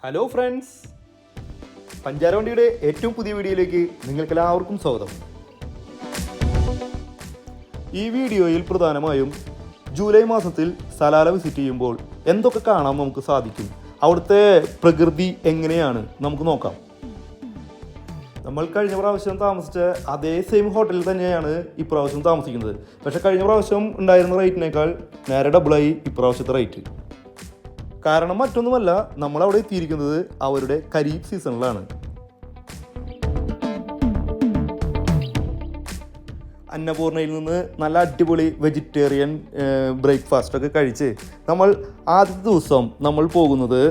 Hello friends, പഞ്ചാരവണ്ടിയുടെ ഏറ്റവും പുതിയ വീഡിയോയിലേക്ക് നിങ്ങൾക്കെല്ലാവർക്കും സ്വാഗതം. ഈ വീഡിയോയിൽ പ്രധാനമായും ജൂലൈ മാസത്തിൽ സലാല വിസിറ്റ് ചെയ്യുമ്പോൾ എന്തൊക്കെ കാണാൻ നമുക്ക് സാധിക്കും, അവിടുത്തെ പ്രകൃതി എങ്ങനെയാണ് നമുക്ക് നോക്കാം. നമ്മൾ കഴിഞ്ഞ പ്രാവശ്യം താമസിച്ച അതേ സെയിം ഹോട്ടലിൽ തന്നെയാണ് ഇപ്രാവശ്യം താമസിക്കുന്നത്. പക്ഷേ കഴിഞ്ഞ പ്രാവശ്യം ഉണ്ടായിരുന്ന റേറ്റിനേക്കാൾ നേരെ ഡബിളായി ഇപ്രാവശ്യത്തെ റേറ്റ്. കാരണം മറ്റൊന്നുമല്ല, നമ്മളവിടെ എത്തിയിരിക്കുന്നത് അവരുടെ ഖരീഫ് സീസണിലാണ്. അന്നപൂർണയിൽ നിന്ന് നല്ല അടിപൊളി വെജിറ്റേറിയൻ ബ്രേക്ക്ഫാസ്റ്റൊക്കെ കഴിച്ച് നമ്മൾ ആദ്യത്തെ ദിവസം നമ്മൾ പോകുന്നത്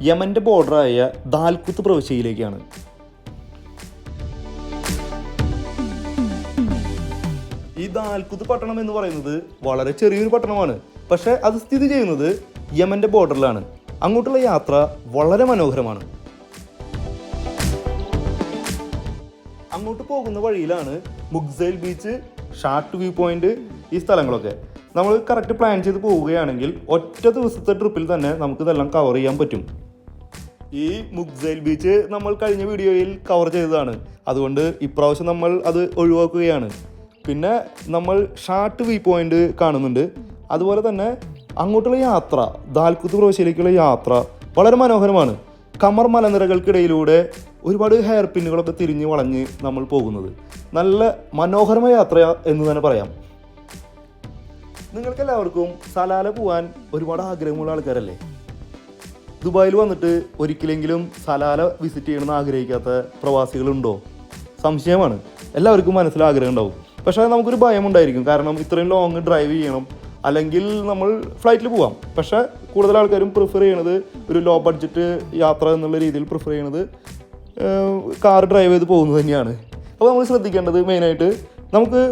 യമൻ്റെ ബോർഡറായ ദാൽകുത്ത് പ്രവിശ്യയിലേക്കാണ്. ഈ ദാൽകുത്ത് പട്ടണം എന്ന് പറയുന്നത് വളരെ ചെറിയൊരു പട്ടണമാണ്. പക്ഷേ അത് സ്ഥിതി ചെയ്യുന്നത് യമൻ്റെ ബോർഡറിലാണ്. അങ്ങോട്ടുള്ള യാത്ര വളരെ മനോഹരമാണ്. അങ്ങോട്ട് പോകുന്ന വഴിയിലാണ് മുഗ്സൈൽ ബീച്ച്, ഷാർട്ട് വ്യൂ പോയിന്റ്, ഈ സ്ഥലങ്ങളൊക്കെ. നമ്മൾ കറക്റ്റ് പ്ലാൻ ചെയ്ത് പോവുകയാണെങ്കിൽ ഒറ്റ ദിവസത്തെ ട്രിപ്പിൽ തന്നെ നമുക്കിതെല്ലാം കവർ ചെയ്യാൻ പറ്റും. ഈ മുഗ്സൈൽ ബീച്ച് നമ്മൾ കഴിഞ്ഞ വീഡിയോയിൽ കവർ ചെയ്തതാണ്, അതുകൊണ്ട് ഇപ്രാവശ്യം നമ്മൾ അത് ഒഴിവാക്കുകയാണ്. പിന്നെ നമ്മൾ ഷാർട്ട് വ്യൂ പോയിന്റ് കാണുന്നുണ്ട്. അതുപോലെ തന്നെ അങ്ങോട്ടുള്ള യാത്ര, ദാൽകുത്ത് പ്രവിശ്യയിലേക്കുള്ള യാത്ര വളരെ മനോഹരമാണ്. കമർ മലനിരകൾക്കിടയിലൂടെ ഒരുപാട് ഹെയർ പിന്നുകളൊക്കെ തിരിഞ്ഞ് വളഞ്ഞ് നമ്മൾ പോകുന്നത് നല്ല മനോഹരമായ യാത്ര എന്ന് തന്നെ പറയാം. നിങ്ങൾക്കെല്ലാവർക്കും സലാല പോകാൻ ഒരുപാട് ആഗ്രഹമുള്ള ആൾക്കാരല്ലേ? ദുബായിൽ വന്നിട്ട് ഒരിക്കലെങ്കിലും സലാല വിസിറ്റ് ചെയ്യണമെന്ന് ആഗ്രഹിക്കാത്ത പ്രവാസികളുണ്ടോ? സംശയമാണ്. എല്ലാവർക്കും മനസ്സിൽ ആഗ്രഹം ഉണ്ടാവും. പക്ഷേ നമുക്കൊരു ഭയമുണ്ടായിരിക്കും. കാരണം ഇത്രയും ലോങ് ഡ്രൈവ് ചെയ്യണം, അല്ലെങ്കിൽ നമ്മൾ ഫ്ലൈറ്റിൽ പോവാം. പക്ഷേ കൂടുതൽ ആൾക്കാരും പ്രിഫർ ചെയ്യണത് ഒരു ലോ ബഡ്ജറ്റ് യാത്ര എന്നുള്ള രീതിയിൽ പ്രിഫർ ചെയ്യണത് കാർ ഡ്രൈവ് ചെയ്ത് പോകുന്നത് തന്നെയാണ്. അപ്പോൾ നമ്മൾ ശ്രദ്ധിക്കേണ്ടത് മെയിനായിട്ട് നമുക്ക്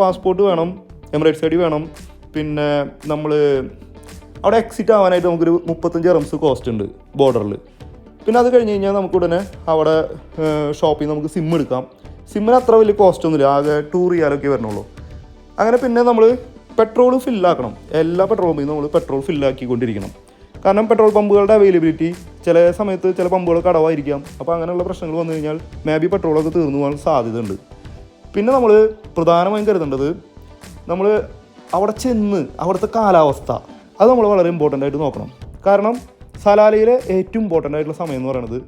പാസ്പോർട്ട് വേണം, എമിറേറ്റ്സ് ഐഡി വേണം. പിന്നെ നമ്മൾ അവിടെ എക്സിറ്റ് ആവാനായിട്ട് നമുക്കൊരു 35 ദിർഹംസ് കോസ്റ്റ് ഉണ്ട് ബോർഡറിൽ. പിന്നെ അത് കഴിഞ്ഞ് കഴിഞ്ഞാൽ നമുക്ക് ഉടനെ അവിടെ ഷോപ്പിൽ നമുക്ക് സിം എടുക്കാം. സിമ്മിന് അത്ര വലിയ കോസ്റ്റ് ഒന്നുമില്ല, ആകെ 2 റിയാലൊക്കെ വരണുള്ളൂ. അങ്ങനെ പിന്നെ നമ്മൾ പെട്രോൾ ഫില്ലാക്കണം. എല്ലാ പെട്രോൾ പമ്പിൽ നമ്മൾ പെട്രോൾ ഫില്ലാക്കിക്കൊണ്ടിരിക്കണം. കാരണം പെട്രോൾ പമ്പുകളുടെ അവൈലബിലിറ്റി ചില സമയത്ത് ചില പമ്പുകൾ കടവായിരിക്കാം. അപ്പോൾ അങ്ങനെയുള്ള പ്രശ്നങ്ങൾ വന്നു കഴിഞ്ഞാൽ മേ ബി പെട്രോളൊക്കെ തീർന്നു പോകാൻ സാധ്യതയുണ്ട്. പിന്നെ നമ്മൾ പ്രധാനമായും കരുതേണ്ടത്, നമ്മൾ അവിടെ ചെന്ന് അവിടുത്തെ കാലാവസ്ഥ അത് നമ്മൾ വളരെ ഇമ്പോർട്ടൻ്റ് ആയിട്ട് നോക്കണം. കാരണം സലാലയിലെ ഏറ്റവും ഇമ്പോർട്ടൻ്റ് ആയിട്ടുള്ള സമയം എന്ന് പറയുന്നത്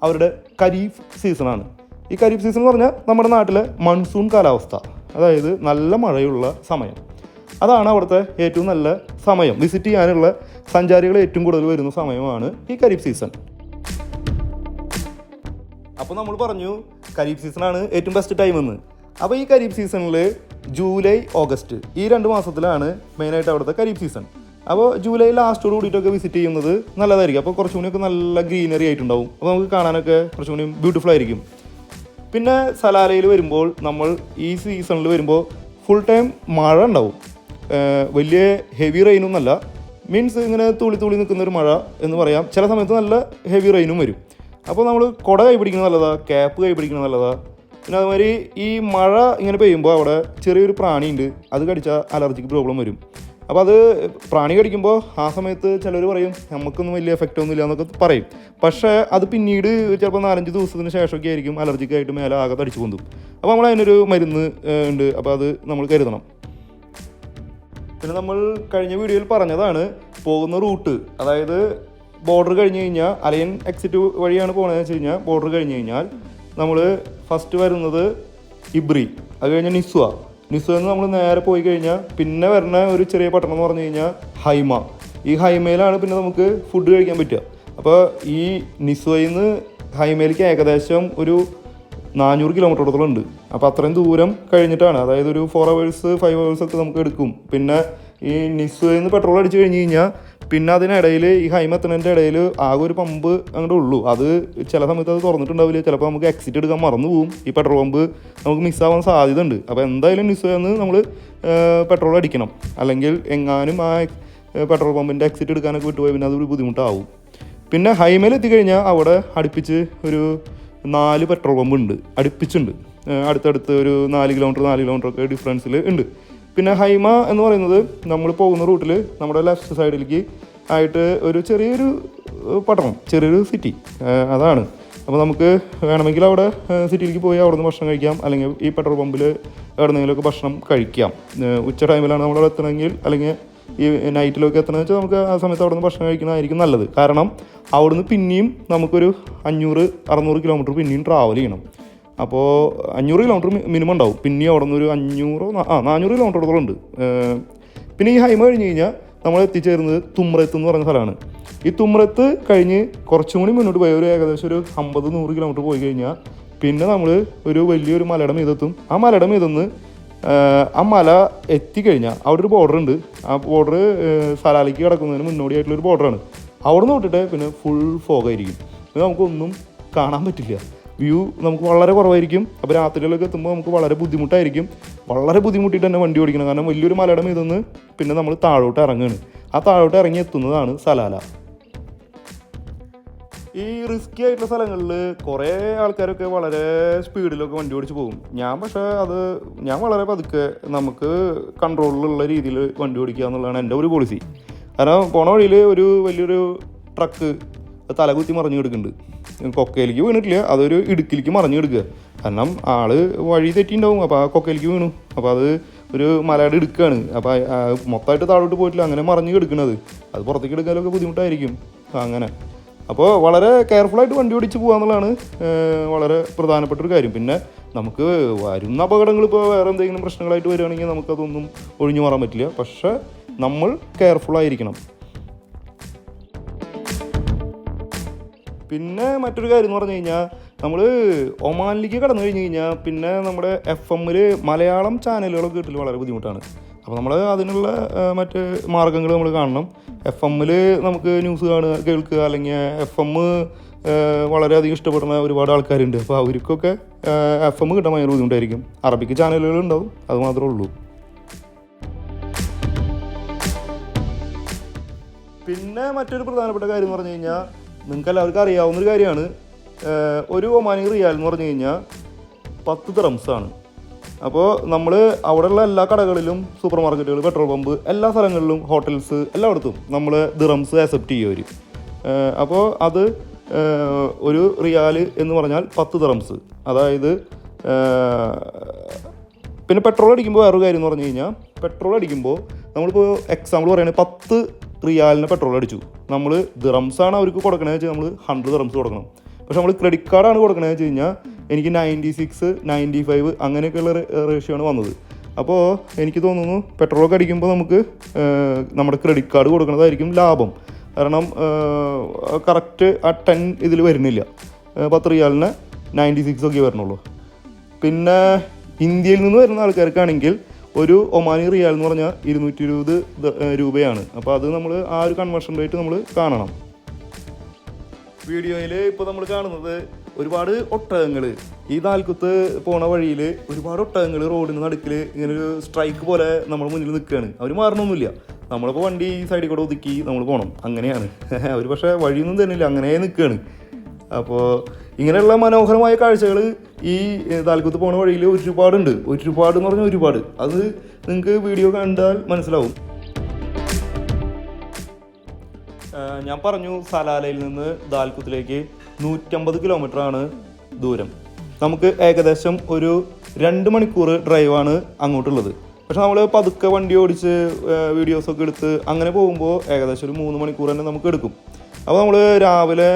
അവരുടെ ഖരീഫ് സീസണാണ്. ഈ ഖരീഫ് സീസൺ എന്ന് പറഞ്ഞാൽ നമ്മുടെ നാട്ടിലെ മൺസൂൺ കാലാവസ്ഥ, അതായത് നല്ല മഴയുള്ള സമയം. അതാണ് അവിടുത്തെ ഏറ്റവും നല്ല സമയം. വിസിറ്റ് ചെയ്യാനുള്ള സഞ്ചാരികൾ ഏറ്റവും കൂടുതൽ വരുന്ന സമയമാണ് ഈ ഖരീഫ് സീസൺ. അപ്പോൾ നമ്മൾ പറഞ്ഞു ഖരീഫ് സീസണാണ് ഏറ്റവും ബെസ്റ്റ് ടൈം എന്ന്. അപ്പോൾ ഈ ഖരീഫ് സീസണിൽ ജൂലൈ, ഓഗസ്റ്റ് ഈ 2 മാസത്തിലാണ് മെയിനായിട്ട് അവിടുത്തെ ഖരീഫ് സീസൺ. അപ്പോൾ ജൂലൈ ലാസ്റ്റോട് കൂടിയിട്ടൊക്കെ വിസിറ്റ് ചെയ്യുന്നത് നല്ലതായിരിക്കും. അപ്പോൾ കുറച്ചും കൂടിയൊക്കെ നല്ല ഗ്രീനറി ആയിട്ടുണ്ടാവും. അപ്പോൾ നമുക്ക് കാണാനൊക്കെ കുറച്ചും കൂടി ബ്യൂട്ടിഫുൾ ആയിരിക്കും. പിന്നെ സലാലയിൽ വരുമ്പോൾ നമ്മൾ ഈ സീസണിൽ വരുമ്പോൾ ഫുൾ ടൈം മഴ ഉണ്ടാവും. വലിയ ഹെവി റെയിനൊന്നുമല്ല, മീൻസ് ഇങ്ങനെ തുളി തുളി നിൽക്കുന്നൊരു മഴ എന്ന് പറയാം. ചില സമയത്ത് നല്ല ഹെവി റെയിനും വരും. അപ്പോൾ നമ്മൾ കുട കൈ പിടിക്കുന്നത് നല്ലതാണ്, ക്യാപ്പ് കൈ പിടിക്കുന്നത് നല്ലതാണ്. പിന്നെ അതുമാതിരി ഈ മഴ ഇങ്ങനെ പെയ്യുമ്പോൾ അവിടെ ചെറിയൊരു പ്രാണിയുണ്ട്, അത് കടിച്ചാൽ അലർജിക്ക് പ്രോബ്ലം വരും. അപ്പോൾ അത് പ്രാണി കടിക്കുമ്പോൾ ആ സമയത്ത് ചിലർ പറയും നമുക്കൊന്നും വലിയ എഫക്റ്റ് ഒന്നും ഇല്ല എന്നൊക്കെ പറയും. പക്ഷേ അത് പിന്നീട് ചിലപ്പോൾ 4-5 ദിവസത്തിന് ശേഷമൊക്കെ ആയിരിക്കും അലർജിക്കായിട്ട് മേലെ ആകെ തടിച്ചു പൊന്തും. അപ്പോൾ നമ്മൾ അതിനൊരു മരുന്ന് ഉണ്ട്, അപ്പോൾ അത് നമ്മൾ കരുതണം. പിന്നെ നമ്മൾ കഴിഞ്ഞ വീഡിയോയിൽ പറഞ്ഞതാണ് പോകുന്ന റൂട്ട്, അതായത് ബോർഡർ കഴിഞ്ഞ് കഴിഞ്ഞാൽ അലയൻ എക്സിറ്റ് വഴിയാണ് പോകുന്നതെന്ന് വെച്ച് കഴിഞ്ഞാൽ ബോർഡർ കഴിഞ്ഞ് കഴിഞ്ഞാൽ നമ്മൾ ഫസ്റ്റ് വരുന്നത് ഇബ്രി, അത് കഴിഞ്ഞാൽ നിസ്വ എന്ന് നമ്മൾ നേരെ പോയി കഴിഞ്ഞാൽ പിന്നെ വരുന്ന ഒരു ചെറിയ പട്ടണം എന്ന് പറഞ്ഞു കഴിഞ്ഞാൽ ഹൈമ. ഈ ഹൈമയിലാണ് പിന്നെ നമുക്ക് ഫുഡ് കഴിക്കാൻ പറ്റുക. അപ്പോൾ ഈ നിസ്വയിൽ നിന്ന് ഹൈമയിലേക്ക് ഏകദേശം ഒരു 400 കിലോമീറ്ററോളം ഉണ്ട്. അപ്പോൾ അത്രയും ദൂരം കഴിഞ്ഞിട്ടാണ്, അതായത് ഒരു 4 hours 5 hours ഒക്കെ നമുക്ക് എടുക്കും. പിന്നെ ഈ നിസ്വയിൽ നിന്ന് പെട്രോൾ അടിച്ച് കഴിഞ്ഞ് കഴിഞ്ഞാൽ പിന്നെ അതിനിടയിൽ ഈ ഹൈമ എത്തുന്നതിൻ്റെ ഇടയിൽ ആകെ ഒരു പമ്പ് അങ്ങോട്ട് ഉള്ളൂ. അത് ചില സമയത്ത് അത് തുറന്നിട്ടുണ്ടാവില്ല, ചിലപ്പോൾ നമുക്ക് എക്സിറ്റ് എടുക്കാൻ മറന്നു പോകും. ഈ പെട്രോൾ പമ്പ് നമുക്ക് മിസ്സാവാൻ സാധ്യത ഉണ്ട്. അപ്പോൾ എന്തായാലും നിസ്വയിൽ നിന്ന് നമ്മൾ പെട്രോൾ അടിക്കണം, അല്ലെങ്കിൽ എങ്ങാനും ആ പെട്രോൾ പമ്പിൻ്റെ എക്സിറ്റ് എടുക്കാനൊക്കെ വിട്ടുപോയി പിന്നെ അതൊരു ബുദ്ധിമുട്ടാവും. പിന്നെ ഹൈമയിൽ എത്തിക്കഴിഞ്ഞാൽ അവിടെ അടുപ്പിച്ച് ഒരു 4 പെട്രോൾ പമ്പ് ഉണ്ട്, അടുപ്പിച്ചുണ്ട്. അടുത്തടുത്ത് ഒരു 4 കിലോമീറ്റർ ഒക്കെ ഡിഫറൻസിൽ ഉണ്ട്. പിന്നെ ഹൈമ എന്ന് പറയുന്നത് നമ്മൾ പോകുന്ന റൂട്ടിൽ നമ്മുടെ ലെഫ്റ്റ് സൈഡിലേക്ക് ആയിട്ട് ഒരു ചെറിയൊരു പട്ടണം, ചെറിയൊരു സിറ്റി അതാണ്. അപ്പോൾ നമുക്ക് വേണമെങ്കിൽ അവിടെ സിറ്റിയിലേക്ക് പോയി അവിടെ നിന്ന് ഭക്ഷണം കഴിക്കാം, അല്ലെങ്കിൽ ഈ പെട്രോൾ പമ്പിൽ എവിടെന്നെങ്കിലുമൊക്കെ ഭക്ഷണം കഴിക്കാം. ഉച്ച ടൈമിലാണ് നമ്മളവിടെ എത്തണമെങ്കിൽ, അല്ലെങ്കിൽ ഈ നൈറ്റിലൊക്കെ എത്തണമെന്ന് വെച്ചാൽ നമുക്ക് ആ സമയത്ത് അവിടെ നിന്ന് ഭക്ഷണം കഴിക്കുന്നതായിരിക്കും നല്ലത്. കാരണം അവിടുന്ന് പിന്നെയും നമുക്കൊരു 500-600 കിലോമീറ്റർ പിന്നെയും ട്രാവൽ ചെയ്യണം. അപ്പോൾ 500 കിലോമീറ്റർ മിനിമം ഉണ്ടാവും. പിന്നെയും അവിടെ നിന്ന് ഒരു 400 കിലോമീറ്ററോളം ഉണ്ട്. പിന്നെ ഈ ഹൈമ കഴിഞ്ഞ് കഴിഞ്ഞാൽ നമ്മൾ എത്തിച്ചേരുന്നത് തുമ്രത്ത് എന്ന് പറയുന്ന സ്ഥലമാണ്. ഈ തുമ്രത്ത് കഴിഞ്ഞ് കുറച്ചും കൂടി മുന്നോട്ട് പോയി ഒരു ഏകദേശം ഒരു 50-100 കിലോമീറ്റർ പോയി കഴിഞ്ഞാൽ പിന്നെ നമ്മൾ ഒരു വലിയൊരു മലയുടെ മീതെത്തും. ആ മലയുടെ മീതെന്ന് ആ മല എത്തിക്കഴിഞ്ഞാൽ അവിടെ ഒരു ബോർഡർ ഉണ്ട്. ആ ബോർഡർ സലാലയ്ക്ക് കിടക്കുന്നതിന് മുന്നോടിയായിട്ടുള്ളൊരു ബോർഡറാണ്. അവിടെ നിന്ന് തൊട്ടിട്ട് പിന്നെ ഫുൾ ഫോഗായിരിക്കും. നമുക്കൊന്നും കാണാൻ പറ്റില്ല. വ്യൂ നമുക്ക് വളരെ കുറവായിരിക്കും. അപ്പോൾ രാത്രിയിലൊക്കെ എത്തുമ്പോൾ നമുക്ക് വളരെ ബുദ്ധിമുട്ടായിരിക്കും. വളരെ ബുദ്ധിമുട്ടിയിട്ട് തന്നെ വണ്ടി ഓടിക്കണം. കാരണം വലിയൊരു മലയുടെ മീതെന്ന് പിന്നെ നമ്മൾ താഴോട്ട് ഇറങ്ങുകയാണ്. ആ താഴോട്ട് ഇറങ്ങി എത്തുന്നതാണ് സലാല. ഈ റിസ്ക്കി ആയിട്ടുള്ള സ്ഥലങ്ങളിൽ കുറേ ആൾക്കാരൊക്കെ വളരെ സ്പീഡിലൊക്കെ വണ്ടി ഓടിച്ച് പോകും. പക്ഷേ ഞാൻ വളരെ പതുക്കെ നമുക്ക് കൺട്രോളിലുള്ള രീതിയിൽ വണ്ടി ഓടിക്കുക എന്നുള്ളതാണ് എൻ്റെ ഒരു പോളിസി. കാരണം പോണ വഴിയിൽ ഒരു വലിയൊരു ട്രക്ക് തലകുത്തി മറിഞ്ഞു കിടക്കുന്നുണ്ട്. കൊക്കയിലേക്ക് വീണിട്ടില്ല, അതൊരു ഇടുക്കിലേക്ക് മറിഞ്ഞു കിടക്കുക. കാരണം ആള് വഴി തെറ്റിയിട്ടുണ്ടാവും. അപ്പോൾ ആ കൊക്കയിലേക്ക് വീണു. അപ്പോൾ അത് ഒരു മലയുടെ ഇടുക്കാണ്. അപ്പോൾ മൊത്തമായിട്ട് താഴോട്ട് പോയിട്ടില്ല, അങ്ങനെ മറിഞ്ഞു കിടക്കുന്നത്. അത് പുറത്തേക്ക് എടുക്കാനൊക്കെ ബുദ്ധിമുട്ടായിരിക്കും. അങ്ങനെ അപ്പോൾ വളരെ കെയർഫുള്ളായിട്ട് വണ്ടി ഓടിച്ച് പോകുക എന്നുള്ളതാണ് വളരെ പ്രധാനപ്പെട്ടൊരു കാര്യം. പിന്നെ നമുക്ക് വരുന്ന അപകടങ്ങൾ ഇപ്പോൾ വേറെ എന്തെങ്കിലും പ്രശ്നങ്ങളായിട്ട് വരികയാണെങ്കിൽ നമുക്കതൊന്നും ഒഴിഞ്ഞു മാറാൻ പറ്റില്ല. പക്ഷേ നമ്മൾ കെയർഫുള്ളായിരിക്കണം. പിന്നെ മറ്റൊരു കാര്യം എന്ന് പറഞ്ഞു കഴിഞ്ഞാൽ നമ്മൾ ഒമാനിലേക്ക് കടന്നു കഴിഞ്ഞ് കഴിഞ്ഞാൽ പിന്നെ നമ്മുടെ FM-ൽ മലയാളം ചാനലുകളൊക്കെ കിട്ടൽ വളരെ ബുദ്ധിമുട്ടാണ്. അപ്പോൾ നമ്മൾ അതിനുള്ള മറ്റ് മാർഗ്ഗങ്ങൾ നമ്മൾ കാണണം. FM-ൽ നമുക്ക് ന്യൂസ് കേൾക്കുക, അല്ലെങ്കിൽ FM വളരെയധികം ഇഷ്ടപ്പെടുന്ന ഒരുപാട് ആൾക്കാരുണ്ട്. അപ്പോൾ അവർക്കൊക്കെ FM കിട്ടാൻ ഭയങ്കര ബുദ്ധിമുട്ടായിരിക്കും. അറബിക്ക് ചാനലുകൾ ഉണ്ടാവും, അത് മാത്രമേ ഉള്ളൂ. പിന്നെ മറ്റൊരു പ്രധാനപ്പെട്ട കാര്യം എന്ന് പറഞ്ഞു കഴിഞ്ഞാൽ നിങ്ങൾക്ക് എല്ലാവർക്കും അറിയാവുന്നൊരു കാര്യമാണ്. ഒരു ഒമാനി റിയാൽ എന്ന് പറഞ്ഞു കഴിഞ്ഞാൽ 10 ദിറംസാണ്. അപ്പോൾ നമ്മൾ അവിടെയുള്ള എല്ലാ കടകളിലും, സൂപ്പർ മാർക്കറ്റുകൾ, പെട്രോൾ പമ്പ്, എല്ലാ സ്ഥലങ്ങളിലും, ഹോട്ടൽസ് എല്ലായിടത്തും നമ്മൾ ദിറംസ് അക്സെപ്റ്റ് ചെയ്യും അവർ. അപ്പോൾ അത് ഒരു റിയാൽ എന്ന് പറഞ്ഞാൽ 10 ദിറംസ്. അതായത് പിന്നെ പെട്രോൾ അടിക്കുമ്പോൾ വേറൊരു കാര്യം എന്ന് പറഞ്ഞു കഴിഞ്ഞാൽ, പെട്രോൾ അടിക്കുമ്പോൾ നമ്മളിപ്പോൾ എക്സാമ്പിൾ പറയുകയാണെങ്കിൽ 10 റിയാലിന് പെട്രോൾ അടിച്ചു, നമ്മൾ ദിറംസാണ് അവർക്ക് കൊടുക്കണമെന്ന് വെച്ചാൽ നമ്മൾ 100 ദിറംസ് കൊടുക്കണം. പക്ഷെ നമ്മൾ ക്രെഡിറ്റ് കാർഡാണ് കൊടുക്കണമെന്ന് വെച്ച് കഴിഞ്ഞാൽ എനിക്ക് 96, 95 അങ്ങനെയൊക്കെയുള്ള റേഷ്യോ ആണ് വന്നത്. അപ്പോൾ എനിക്ക് തോന്നുന്നു പെട്രോളൊക്കെ അടിക്കുമ്പോൾ നമുക്ക് നമ്മുടെ ക്രെഡിറ്റ് കാർഡ് കൊടുക്കുന്നതായിരിക്കും ലാഭം. കാരണം കറക്റ്റ് ആ 10 ഇതിൽ വരുന്നില്ല. 10 റിയാലിന് 96 ഒക്കെ വരണുള്ളൂ. പിന്നെ ഇന്ത്യയിൽ നിന്ന് വരുന്ന ആൾക്കാർക്കാണെങ്കിൽ ഒരു ഒമാനി റിയാൽ എന്ന് പറഞ്ഞാൽ 220 രൂപയാണ്. അപ്പോൾ അത് നമ്മൾ ആ ഒരു കൺവേർഷൻ റേറ്റ് നമ്മൾ കാണണം. വീഡിയോയിൽ ഇപ്പോൾ നമ്മൾ കാണുന്നത് ഒരുപാട് ഒട്ടകങ്ങൾ, ഈ ദാൽക്കുത്ത് പോണ വഴിയിൽ ഒരുപാട് ഒട്ടകങ്ങൾ റോഡിന് നടുക്കിൽ ഇങ്ങനെ ഒരു സ്ട്രൈക്ക് പോലെ നമ്മുടെ മുന്നിൽ നിൽക്കുകയാണ്. അവർ മാറണമൊന്നുമില്ല. നമ്മളിപ്പോൾ വണ്ടി സൈഡിൽ കൂടെ ഒതുക്കി നമ്മൾ പോകണം, അങ്ങനെയാണ്. അവർ പക്ഷേ വഴിയൊന്നും തന്നില്ല, അങ്ങനെ നിൽക്കുകയാണ്. അപ്പോൾ ഇങ്ങനെയുള്ള മനോഹരമായ കാഴ്ചകൾ ഈ ദാൽക്കുത്ത് പോണ വഴിയിൽ ഒരുപാടുണ്ട്. ഒരുപാടെന്ന് പറഞ്ഞാൽ ഒരുപാട്. അത് നിങ്ങൾക്ക് വീഡിയോ കണ്ടാൽ മനസ്സിലാവും. ഞാൻ പറഞ്ഞു സലാലയിൽ നിന്ന് ദാൽക്കുത്തിലേക്ക് 150 കിലോമീറ്ററാണ് ദൂരം. നമുക്ക് ഏകദേശം ഒരു 2 മണിക്കൂർ ഡ്രൈവാണ് അങ്ങോട്ടുള്ളത്. പക്ഷെ നമ്മൾ പതുക്കെ വണ്ടി ഓടിച്ച് വീഡിയോസൊക്കെ എടുത്ത് അങ്ങനെ പോകുമ്പോൾ ഏകദേശം ഒരു 3 മണിക്കൂർ തന്നെ നമുക്ക് എടുക്കും. അപ്പോൾ നമ്മൾ രാവിലെ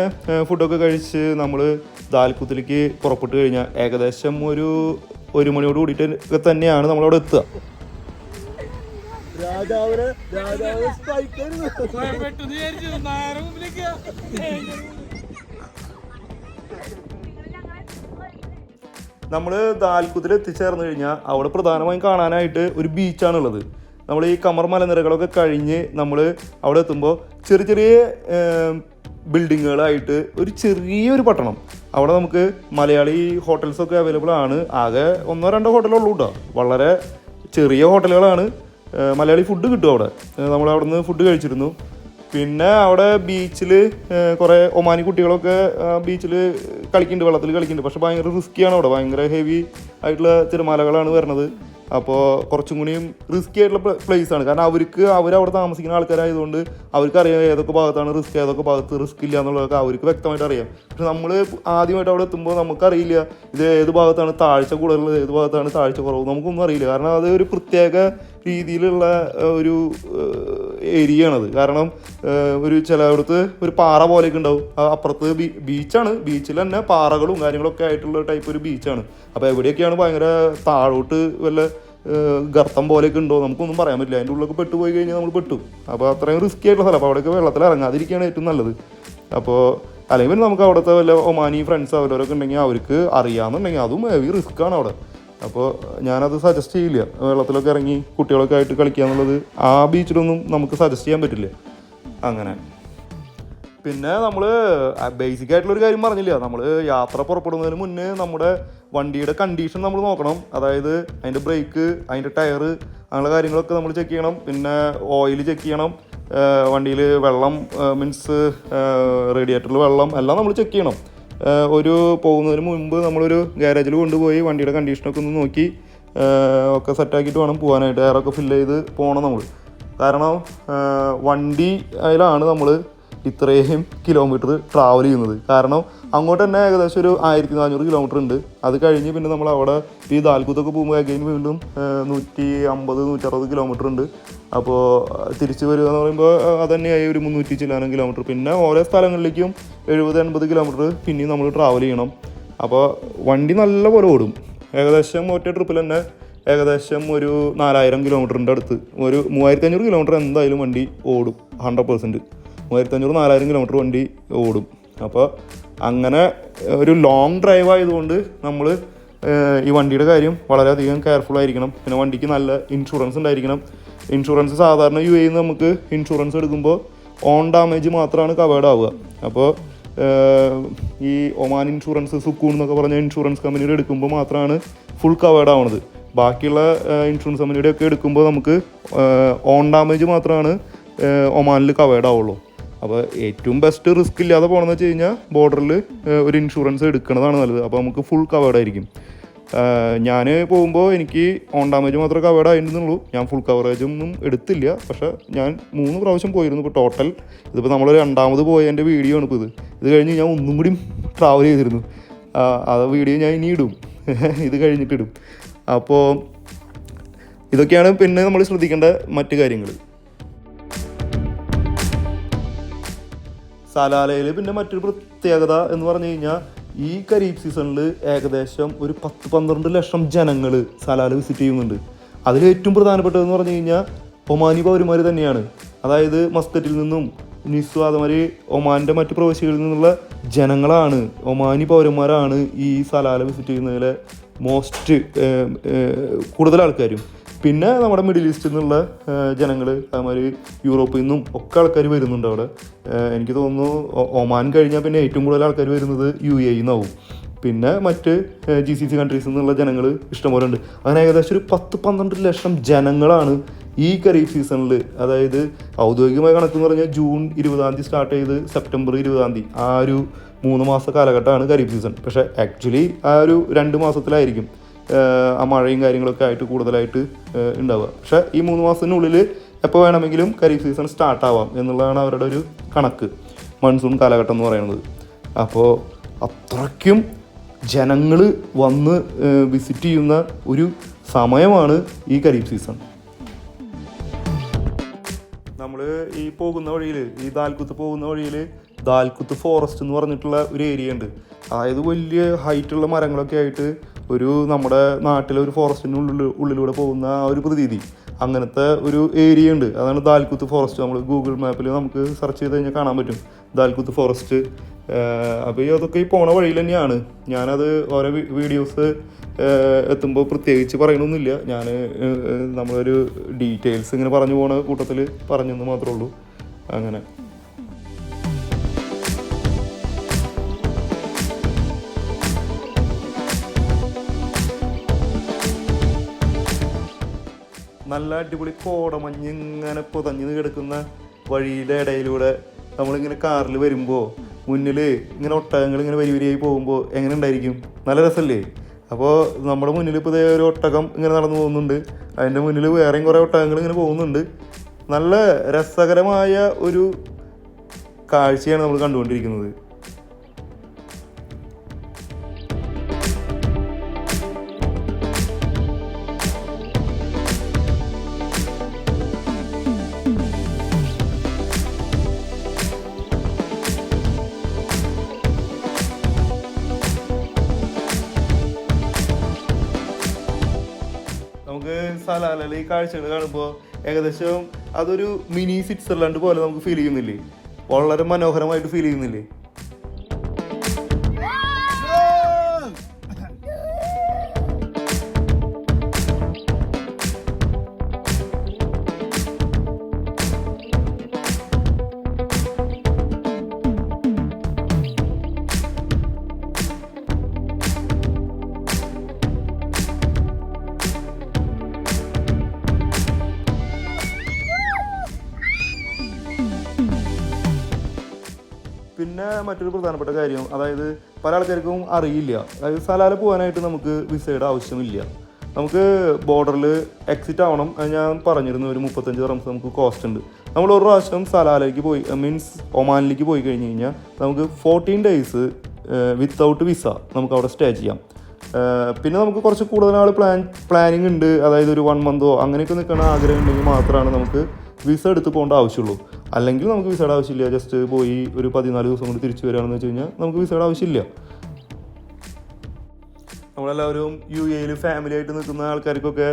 ഫുഡൊക്കെ കഴിച്ച് നമ്മൾ ദാൽക്കുത്തിലേക്ക് പുറപ്പെട്ട് കഴിഞ്ഞാൽ ഏകദേശം ഒരു 1 മണിയോട് കൂടിയിട്ട് തന്നെയാണ് നമ്മളവിടെ എത്തുക. നമ്മൾ ദാൽക്കുത്തിൽ എത്തിച്ചേർന്ന് കഴിഞ്ഞാൽ അവിടെ പ്രധാനമായും കാണാനായിട്ട് ഒരു ബീച്ചാണുള്ളത്. നമ്മൾ ഈ കമർ മലനിരകളൊക്കെ കഴിഞ്ഞ് നമ്മൾ അവിടെ എത്തുമ്പോൾ ചെറിയ ചെറിയ ബിൽഡിങ്ങുകളായിട്ട് ഒരു ചെറിയൊരു പട്ടണം. അവിടെ നമുക്ക് മലയാളി ഹോട്ടൽസൊക്കെ അവൈലബിൾ ആണ്. ആകെ 1-2 ഹോട്ടലുള്ളൂ കേട്ടോ. വളരെ ചെറിയ ഹോട്ടലുകളാണ്. മലയാളി ഫുഡ് കിട്ടും അവിടെ. നമ്മളവിടെ നിന്ന് ഫുഡ് കഴിച്ചിരുന്നു. പിന്നെ അവിടെ ബീച്ചിൽ കുറേ ഒമാനി കുട്ടികളൊക്കെ ബീച്ചിൽ കളിക്കുന്നുണ്ട്, വെള്ളത്തിൽ കളിക്കുന്നുണ്ട്. പക്ഷേ ഭയങ്കര റിസ്ക്കിയാണ് അവിടെ. ഭയങ്കര ഹെവി ആയിട്ടുള്ള തിരമാലകളാണ് വരുന്നത്. അപ്പോൾ കുറച്ചും കൂടിയും റിസ്കി ആയിട്ടുള്ള പ്ലേസ് ആണ്. കാരണം അവരവിടെ താമസിക്കുന്ന ആൾക്കാരായതുകൊണ്ട് അവർക്കറിയാം ഏതൊക്കെ ഭാഗത്താണ് റിസ്ക്, ഏതൊക്കെ ഭാഗത്ത് റിസ്ക് ഇല്ല എന്നുള്ളതൊക്കെ അവർക്ക് വ്യക്തമായിട്ട് അറിയാം. പക്ഷെ നമ്മൾ ആദ്യമായിട്ട് അവിടെ എത്തുമ്പോൾ നമുക്കറിയില്ല ഇത് ഏത് ഭാഗത്താണ് താഴ്ച കൂടുതൽ, ഏത് ഭാഗത്താണ് താഴ്ച കുറവ്, നമുക്കൊന്നും അറിയില്ല. കാരണം അത് ഒരു പ്രത്യേക രീതിയിലുള്ള ഒരു ഏരിയ ആണത്. കാരണം ഒരു ചിലയിടത്ത് ഒരു പാറ പോലെയൊക്കെ ഉണ്ടാവും, അപ്പുറത്ത് ബീച്ചാണ്, ബീച്ചിൽ തന്നെ പാറകളും കാര്യങ്ങളൊക്കെ ആയിട്ടുള്ള ടൈപ്പ് ഒരു ബീച്ചാണ്. അപ്പോൾ എവിടെയൊക്കെയാണ് ഭയങ്കര താഴോട്ട് വല്ല ഗർത്തം പോലെയൊക്കെ ഉണ്ടോ നമുക്കൊന്നും പറയാൻ പറ്റില്ല. അതിൻ്റെ ഉള്ളിലൊക്കെ പെട്ടുപോയി കഴിഞ്ഞാൽ നമ്മൾ പെട്ടു. അപ്പോൾ അത്രയും റിസ്കി ആയിട്ടുള്ള സ്ഥലം. അപ്പോൾ അവിടെയൊക്കെ വെള്ളത്തിൽ ഇറങ്ങാതിരിക്കുകയാണ് ഏറ്റവും നല്ലത്. അപ്പോൾ അല്ലെങ്കിൽ നമുക്ക് അവിടുത്തെ വല്ല ഒമാനി ഫ്രണ്ട്സ് അവരവരൊക്കെ ഉണ്ടെങ്കിൽ അവർക്ക് അറിയാമെന്നുണ്ടെങ്കിൽ അതും ഹെവി റിസ്ക്കാണ് അവിടെ. അപ്പോൾ ഞാനത് സജസ്റ്റ് ചെയ്യില്ല. വെള്ളത്തിലൊക്കെ ഇറങ്ങി കുട്ടികളൊക്കെ ആയിട്ട് കളിക്കുക എന്നുള്ളത് ആ ബീച്ചിലൊന്നും നമുക്ക് സജസ്റ്റ് ചെയ്യാൻ പറ്റില്ല. അങ്ങനെ പിന്നെ നമ്മൾ ബേസിക് ആയിട്ടുള്ളൊരു കാര്യം പറഞ്ഞില്ല, നമ്മൾ യാത്ര പുറപ്പെടുന്നതിന് മുന്നേ നമ്മുടെ വണ്ടിയുടെ കണ്ടീഷൻ നമ്മൾ നോക്കണം. അതായത് അതിൻ്റെ ബ്രേക്ക്, അതിൻ്റെ ടയർ, അങ്ങനെയുള്ള കാര്യങ്ങളൊക്കെ നമ്മൾ ചെക്ക് ചെയ്യണം. പിന്നെ ഓയിൽ ചെക്ക് ചെയ്യണം, വണ്ടിയിൽ വെള്ളം മീൻസ് റേഡിയേറ്ററിൽ വെള്ളം എല്ലാം നമ്മൾ ചെക്ക് ചെയ്യണം. ഒരു പോകുന്നതിന് മുമ്പ് നമ്മളൊരു ഗ്യാരേജിൽ കൊണ്ടുപോയി വണ്ടിയുടെ കണ്ടീഷനൊക്കെ ഒന്ന് നോക്കി ഒക്കെ സെറ്റാക്കിയിട്ട് വേണം പോകാനായിട്ട്. എയറൊക്കെ ഫില്ല് ചെയ്ത് പോകണം നമ്മൾ. കാരണം വണ്ടി അതിലാണ് നമ്മൾ ഇത്രയും കിലോമീറ്റർ ട്രാവൽ ചെയ്യുന്നത്. കാരണം അങ്ങോട്ട് തന്നെ ഏകദേശം ഒരു 1400 കിലോമീറ്റർ ഉണ്ട്. അത് കഴിഞ്ഞ് പിന്നെ നമ്മൾ അവിടെ ഈ ദാൽകുത്തൊക്കെ പോകുമ്പോൾ അഗൈൻ വീണ്ടും 150-160 കിലോമീറ്റർ ഉണ്ട്. അപ്പോൾ തിരിച്ച് വരിക എന്ന് പറയുമ്പോൾ അതുതന്നെയായി ഒരു 300 ചില്ലാനം കിലോമീറ്റർ. പിന്നെ ഓരോ സ്ഥലങ്ങളിലേക്കും 70-80 കിലോമീറ്റർ പിന്നെയും നമ്മൾ ട്രാവൽ ചെയ്യണം. അപ്പോൾ വണ്ടി നല്ല പോലെ ഓടും. ഏകദേശം ഒറ്റ ട്രിപ്പിൽ തന്നെ ഏകദേശം ഒരു 4000 കിലോമീറ്ററിൻ്റെ അടുത്ത്, ഒരു 3500 കിലോമീറ്റർ എന്തായാലും വണ്ടി ഓടും. 100% 3500-4000 കിലോമീറ്റർ വണ്ടി ഓടും. അപ്പോൾ അങ്ങനെ ഒരു ലോങ് ഡ്രൈവ് ആയതുകൊണ്ട് നമ്മൾ ഈ വണ്ടിയുടെ കാര്യം വളരെയധികം കെയർഫുൾ ആയിരിക്കണം. പിന്നെ വണ്ടിക്ക് നല്ല ഇൻഷുറൻസ് ഉണ്ടായിരിക്കണം. ഇൻഷുറൻസ് സാധാരണ UAE നമുക്ക് ഇൻഷുറൻസ് എടുക്കുമ്പോൾ ഓൺ ഡാമേജ് മാത്രമാണ് കവേർഡ് ആവുക. അപ്പോൾ ഈ ഒമാൻ ഇൻഷുറൻസ്, സുക്കൂൺ എന്നൊക്കെ പറഞ്ഞ ഇൻഷുറൻസ് കമ്പനിയുടെ എടുക്കുമ്പോൾ മാത്രമാണ് ഫുൾ കവേർഡ് ആവുന്നത്. ബാക്കിയുള്ള ഇൻഷുറൻസ് കമ്പനിയുടെ ഒക്കെ എടുക്കുമ്പോൾ നമുക്ക് ഓൺ ഡാമേജ് മാത്രമാണ് ഒമാനിൽ കവേർഡ് ആവുള്ളൂ. അപ്പോൾ ഏറ്റവും ബെസ്റ്റ് റിസ്ക് ഇല്ലാതെ പോകണമെന്ന് വെച്ച് കഴിഞ്ഞാൽ ബോർഡറിൽ ഒരു ഇൻഷുറൻസ് എടുക്കുന്നതാണ് നല്ലത്. അപ്പോൾ നമുക്ക് ഫുൾ കവേർഡ് ആയിരിക്കും. ഞാൻ പോകുമ്പോൾ എനിക്ക് ഓൺ ഡാമേജ് മാത്രമേ കവേർഡ് ആയിരുന്നുള്ളൂ. ഞാൻ ഫുൾ കവറേജ് ഒന്നും എടുത്തില്ല. പക്ഷേ ഞാൻ 3 പ്രാവശ്യം പോയിരുന്നു. ഇപ്പോൾ ടോട്ടൽ ഇതിപ്പോൾ നമ്മൾ രണ്ടാമത് പോയതിൻ്റെ വീഡിയോ ആണ് ഇപ്പോൾ ഇത് കഴിഞ്ഞ് ഞാൻ ഒന്നും കൂടി ട്രാവൽ ചെയ്തിരുന്നു. ആ വീഡിയോ ഞാൻ ഇനി ഇടും, ഇത് കഴിഞ്ഞിട്ടിടും. അപ്പോൾ ഇതൊക്കെയാണ് പിന്നെ നമ്മൾ ശ്രദ്ധിക്കേണ്ട മറ്റു കാര്യങ്ങൾ. സലാലയിൽ പിന്നെ മറ്റൊരു പ്രത്യേകത എന്ന് പറഞ്ഞു കഴിഞ്ഞാൽ ഈ ഖരീഫ് സീസണിൽ ഏകദേശം ഒരു 10-12 ലക്ഷം ജനങ്ങൾ സലാല വിസിറ്റ് ചെയ്യുന്നുണ്ട്. അതിൽ ഏറ്റവും പ്രധാനപ്പെട്ടതെന്ന് പറഞ്ഞു കഴിഞ്ഞാൽ ഒമാനി പൗരന്മാർ തന്നെയാണ്. അതായത് മസ്കറ്റിൽ നിന്നും നിസ്വ അതുമാതിരി ഒമാൻ്റെ മറ്റ് പ്രവാസികളിൽ നിന്നുള്ള ജനങ്ങളാണ്, ഒമാനി പൗരന്മാരാണ് ഈ സലാല വിസിറ്റ് ചെയ്യുന്നതിലെ മോസ്റ്റ് കൂടുതൽ ആൾക്കാരും. പിന്നെ നമ്മുടെ മിഡിൽ ഈസ്റ്റിൽ നിന്നുള്ള ജനങ്ങൾ, അതുമാതിരി യൂറോപ്പിൽ നിന്നും ഒക്കെ ആൾക്കാർ വരുന്നുണ്ട് അവിടെ. എനിക്ക് തോന്നുന്നു ഒമാൻ കഴിഞ്ഞാൽ പിന്നെ ഏറ്റവും കൂടുതൽ ആൾക്കാർ വരുന്നത് UAE നിന്നാവും. പിന്നെ മറ്റ് GCC കൺട്രീസിൽ നിന്നുള്ള ജനങ്ങൾ ഇഷ്ടംപോലെ ഉണ്ട്. അങ്ങനെ ഏകദേശം ഒരു 10-12 ലക്ഷം ജനങ്ങളാണ് ഈ ഖരീഫ് സീസണിൽ. അതായത് ഔദ്യോഗികമായ കണക്കെന്ന് പറഞ്ഞാൽ ജൂൺ 20 സ്റ്റാർട്ട് ചെയ്ത് സെപ്റ്റംബർ 20 ആ ഒരു 3 മാസ കാലഘട്ടമാണ് ഖരീഫ് സീസൺ. പക്ഷേ ആക്ച്വലി ആ ഒരു 2 മാസത്തിലായിരിക്കും ആ മഴയും കാര്യങ്ങളൊക്കെ ആയിട്ട് കൂടുതലായിട്ട് ഉണ്ടാവുക. പക്ഷേ ഈ 3 മാസത്തിനുള്ളിൽ എപ്പോൾ വേണമെങ്കിലും ഖരീഫ് സീസൺ സ്റ്റാർട്ടാവാം എന്നുള്ളതാണ് അവരുടെ ഒരു കണക്ക്, മൺസൂൺ കാലഘട്ടം എന്ന് പറയുന്നത്. അപ്പോൾ അത്രയ്ക്കും ജനങ്ങൾ വന്ന് വിസിറ്റ് ചെയ്യുന്ന ഒരു സമയമാണ് ഈ ഖരീഫ് സീസൺ. നമ്മൾ ഈ പോകുന്ന വഴിയിൽ, ഈ ദാൽകുത്ത് പോകുന്ന വഴിയിൽ ദാൽകുത്ത് ഫോറസ്റ്റ് എന്ന് പറഞ്ഞിട്ടുള്ള ഒരു ഏരിയ ഉണ്ട്. അതായത് വലിയ ഹൈറ്റുള്ള മരങ്ങളൊക്കെ ആയിട്ട് ഒരു നമ്മുടെ നാട്ടിലെ ഒരു ഫോറസ്റ്റിൻ്റെ ഉള്ളിലൂടെ പോകുന്ന ആ ഒരു പ്രതീതി, അങ്ങനത്തെ ഒരു ഏരിയ ഉണ്ട്. അതാണ് ദാൽകുത്ത് ഫോറസ്റ്റ്. നമ്മൾ ഗൂഗിൾ മാപ്പിൽ നമുക്ക് സെർച്ച് ചെയ്ത് കഴിഞ്ഞാൽ കാണാൻ പറ്റും ദാൽകുത്ത് ഫോറസ്റ്റ്. അപ്പോൾ അതൊക്കെ ഈ പോണ വഴിയിൽ തന്നെയാണ്. ഞാനത് ഓരോ വീഡിയോസ് എത്തുമ്പോൾ പ്രത്യേകിച്ച് പറയണമെന്നില്ല. ഞാൻ നമ്മളൊരു ഡീറ്റെയിൽസ് ഇങ്ങനെ പറഞ്ഞു പോണ കൂട്ടത്തിൽ പറഞ്ഞെന്ന് മാത്രമേ ഉള്ളൂ. അങ്ങനെ നല്ല അടിപൊളി കോടമഞ്ഞ് ഇങ്ങനെ പുതഞ്ഞ് കിടക്കുന്ന വഴിയുടെ ഇടയിലൂടെ നമ്മളിങ്ങനെ കാറിൽ വരുമ്പോൾ മുന്നിൽ ഇങ്ങനെ ഒട്ടകങ്ങൾ ഇങ്ങനെ വരി വരിയായി പോകുമ്പോൾ എങ്ങനെ ഉണ്ടായിരിക്കും? നല്ല രസമല്ലേ? അപ്പോൾ നമ്മുടെ മുന്നിൽ ഇപ്പോൾ ഇതേ ഒരു ഒട്ടകം ഇങ്ങനെ നടന്നു പോകുന്നുണ്ട്. അതിൻ്റെ മുന്നിൽ വേറെയും കുറേ ഒട്ടകങ്ങൾ ഇങ്ങനെ പോകുന്നുണ്ട്. നല്ല രസകരമായ ഒരു കാഴ്ചയാണ് നമ്മൾ കണ്ടുകൊണ്ടിരിക്കുന്നത്. നമുക്ക് സലാലയിൽ ഈ കാഴ്ചകൾ കാണുമ്പോൾ ഏകദേശം അതൊരു മിനി സ്വിറ്റ്സർലൻഡ് പോലെ നമുക്ക് ഫീൽ ചെയ്യുന്നില്ലേ? വളരെ മനോഹരമായിട്ട് ഫീൽ ചെയ്യുന്നില്ലേ? പിന്നെ മറ്റൊരു പ്രധാനപ്പെട്ട കാര്യം, അതായത് പല ആൾക്കാർക്കും അറിയില്ല, അതായത് സലാല പോകാനായിട്ട് നമുക്ക് വിസയുടെ ആവശ്യമില്ല. നമുക്ക് ബോർഡറിൽ എക്സിറ്റ് ആവണം. ഞാൻ പറഞ്ഞിരുന്നു ഒരു 35 ദിർഹംസ് നമുക്ക് കോസ്റ്റ് ഉണ്ട്. നമ്മൾ ഒരു പ്രാവശ്യം സലാലയ്ക്ക് പോയി, മീൻസ് ഒമാനിലേക്ക് പോയി കഴിഞ്ഞ് കഴിഞ്ഞാൽ നമുക്ക് 14 days വിത്തൗട്ട് വിസ നമുക്ക് അവിടെ സ്റ്റേ ചെയ്യാം. പിന്നെ നമുക്ക് കുറച്ച് കൂടുതൽ നാൾ പ്ലാനിങ് ഉണ്ട്, അതായത് ഒരു 1 month അങ്ങനെയൊക്കെ നിൽക്കുന്ന ആഗ്രഹം ഉണ്ടെങ്കിൽ മാത്രമാണ് നമുക്ക് വിസ എടുത്ത് പോകേണ്ട ആവശ്യമുള്ളൂ. അല്ലെങ്കിൽ നമുക്ക് വിസയുടെ ആവശ്യമില്ല. ജസ്റ്റ് പോയി ഒരു 14 ദിവസം കൊണ്ട് തിരിച്ചു വരികയാണെന്ന് വെച്ച് കഴിഞ്ഞാൽ നമുക്ക് വിസയുടെ ആവശ്യമില്ല. നമ്മളെല്ലാവരും UAE ഫാമിലി ആയിട്ട് നിൽക്കുന്ന ആൾക്കാർക്കൊക്കെ